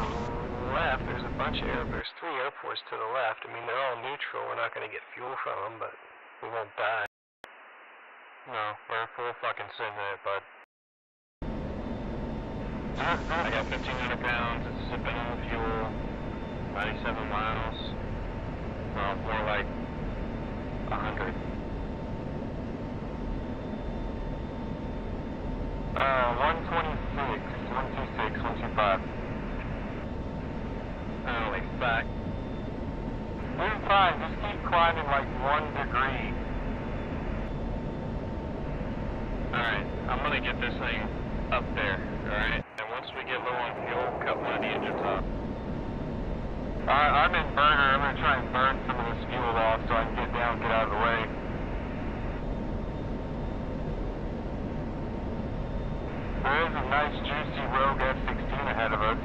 left. There's a bunch of there's 3 airports to the left. I mean, they're all neutral. We're not gonna get fuel from them, but we won't die. No, we're full fucking send it, bud. I got 1,500 pounds, it's sipping on the fuel, 97 miles. Well, more like 100. 126, 126, 125. Holy fuck. Doing fine, just keep climbing like 1 degree. Alright, I'm gonna get this thing up there, alright? And once we get low on fuel, cut one of the engines off. I'm in burner. I'm gonna try and burn some of this fuel off so I can get down and get out of the way. There is a nice juicy rogue F-16 ahead of us.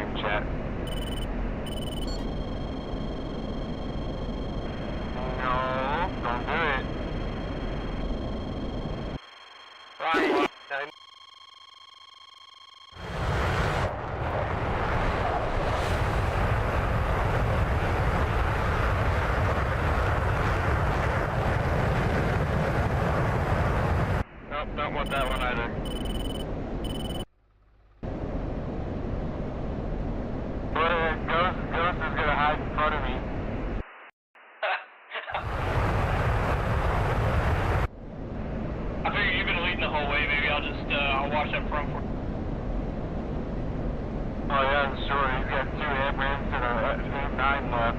stream chat. No, don't do it. Right. Nope, don't want that one either. Ghost is gonna hide in front of me. I figure you've been leading the whole way. Maybe I'll just I'll watch up front for. Oh yeah, sure. He's got 2 ambulances and a 9 left.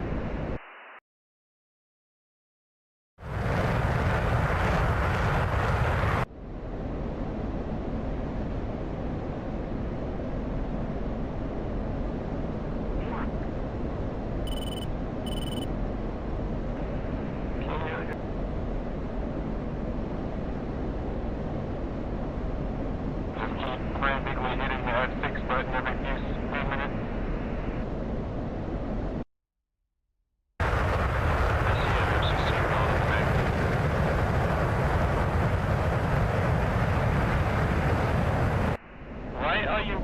Just keep frantically hitting the F6 button every few minutes. I see an F-16C rolling back. Why are you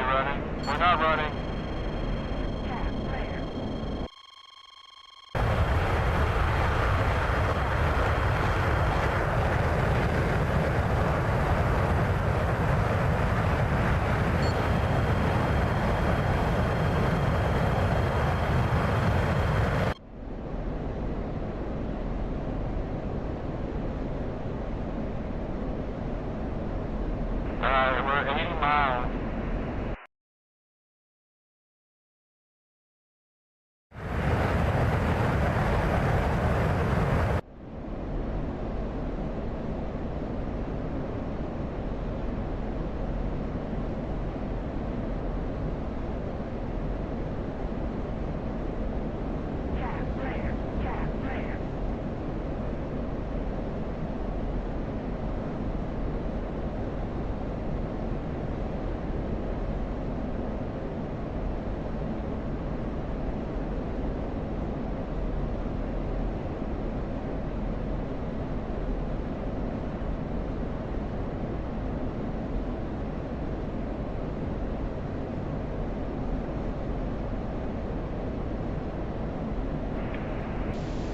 running? We're not running. Alright, we're 80 miles.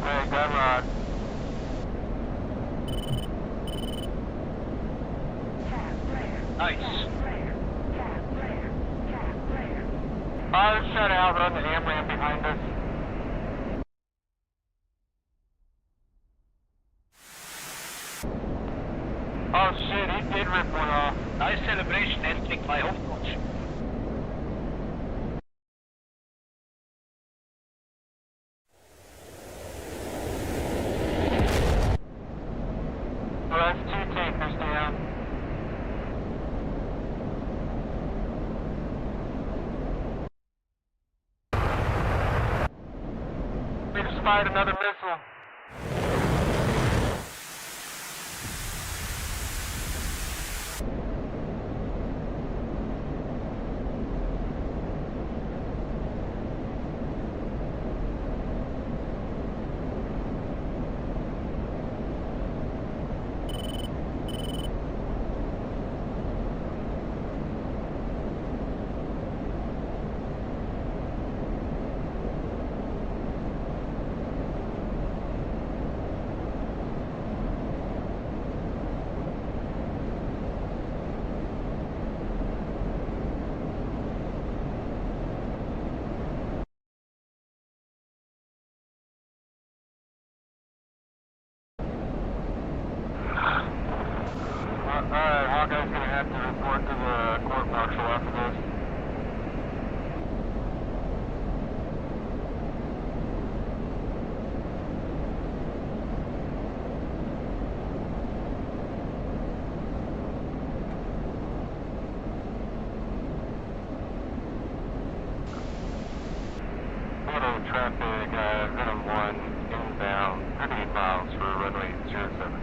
Hey, Gunrod. Nice. I was trying to outrun the AMRAAM behind us. Oh shit, he did rip one off. Nice celebration, and take my home coach. Well, that's 2 tankers down. We just fired another missile. Alright, Hawkeye's gonna have to report to the court martial after this. Auto traffic, Venom 1, inbound, 38 miles for runway 07.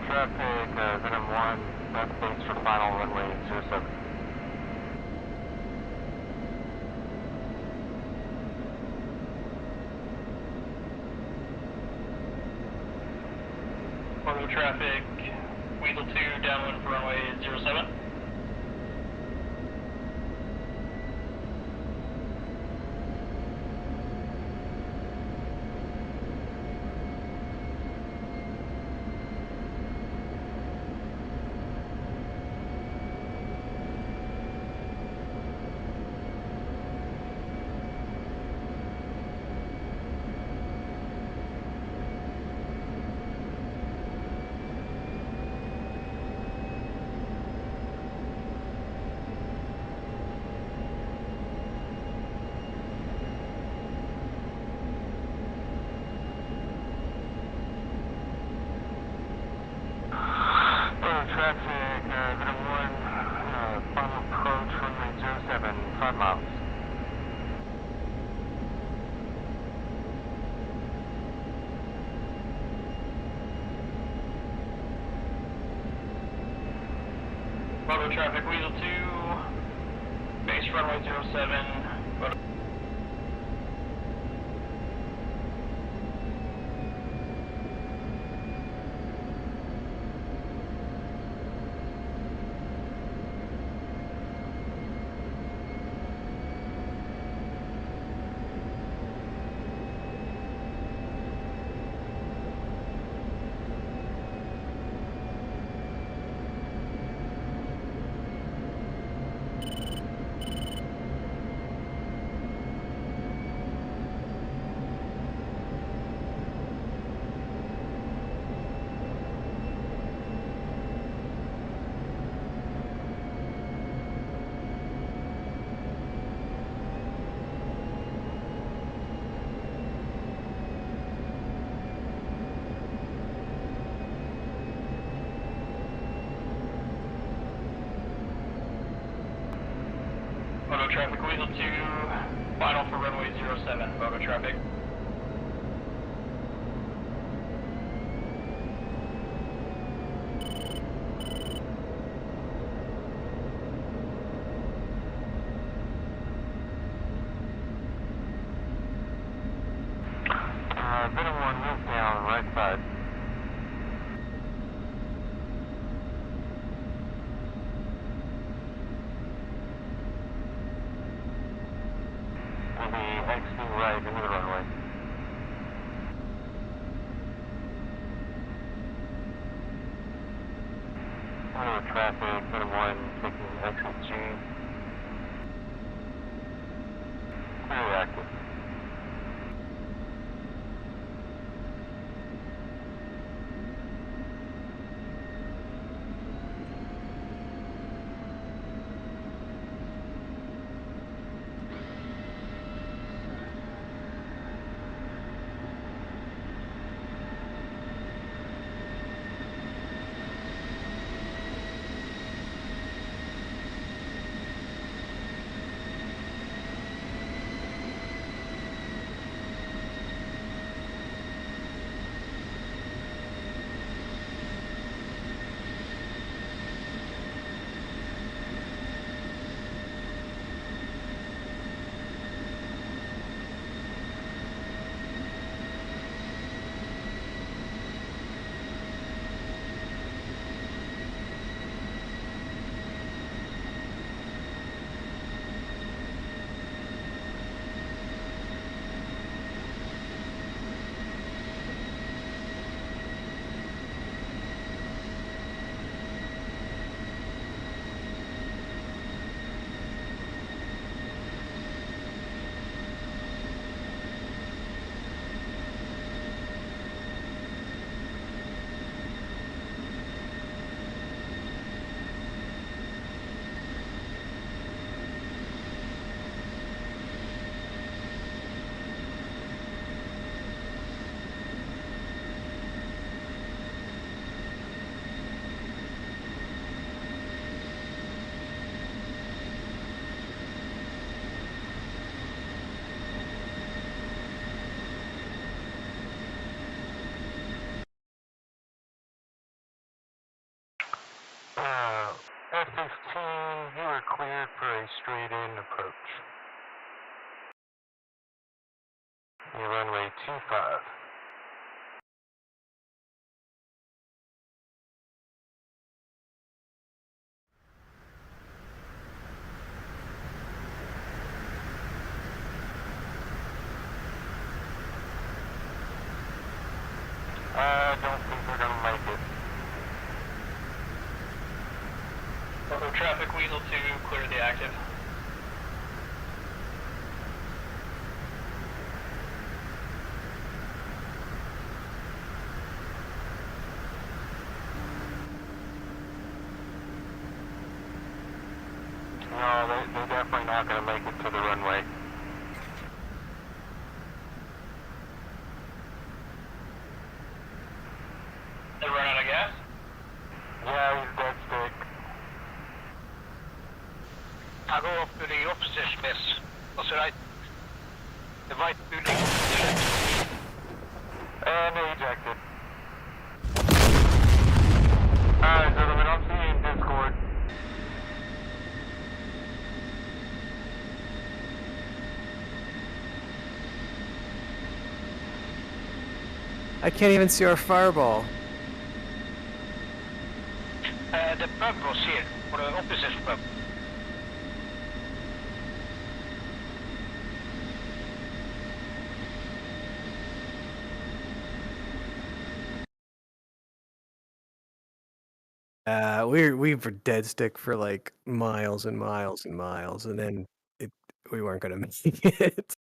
Traffic, Venom 1, that's base for final runway 07. Cargo traffic, Weasel 2, downwind for runway 07. Traffic, Venom 1, final approach runway 07, 5 miles. Cargo traffic, Weasel 2, base runway 07. Photo traffic, Weasel 2, final for runway 07, photo traffic. Venom 1, wheels down, right side. We'll be exiting right into the runway. Auto traffic, Venom 1, taking exit G. Clearly active. F-16, you are cleared for a straight-in approach. Your runway 25. I don't think we're gonna make it. Bravo traffic, Weasel 2, clear the active. No, they're definitely not gonna make it to the runway. They run out of gas? Yeah, he's dead stick. I'll go up to the opposite miss. What's right? The right building. And they ejected. Alright, gentlemen, I'll see you in Discord. I can't even see our fireball. The pub was here, or the opposite pub. We were dead stick for like miles and miles and miles, and then we weren't gonna make it.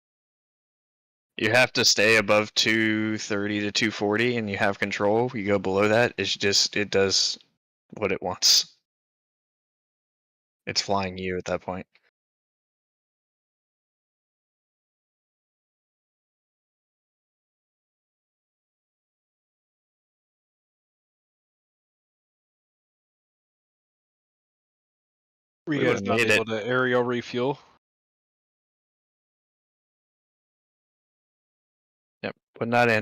You have to stay above 230 to 240, and you have control. You go below that, it does what it wants. It's flying you at that point. Were you We guys would've not made able it. to aerial refuel? Yep, would not answer.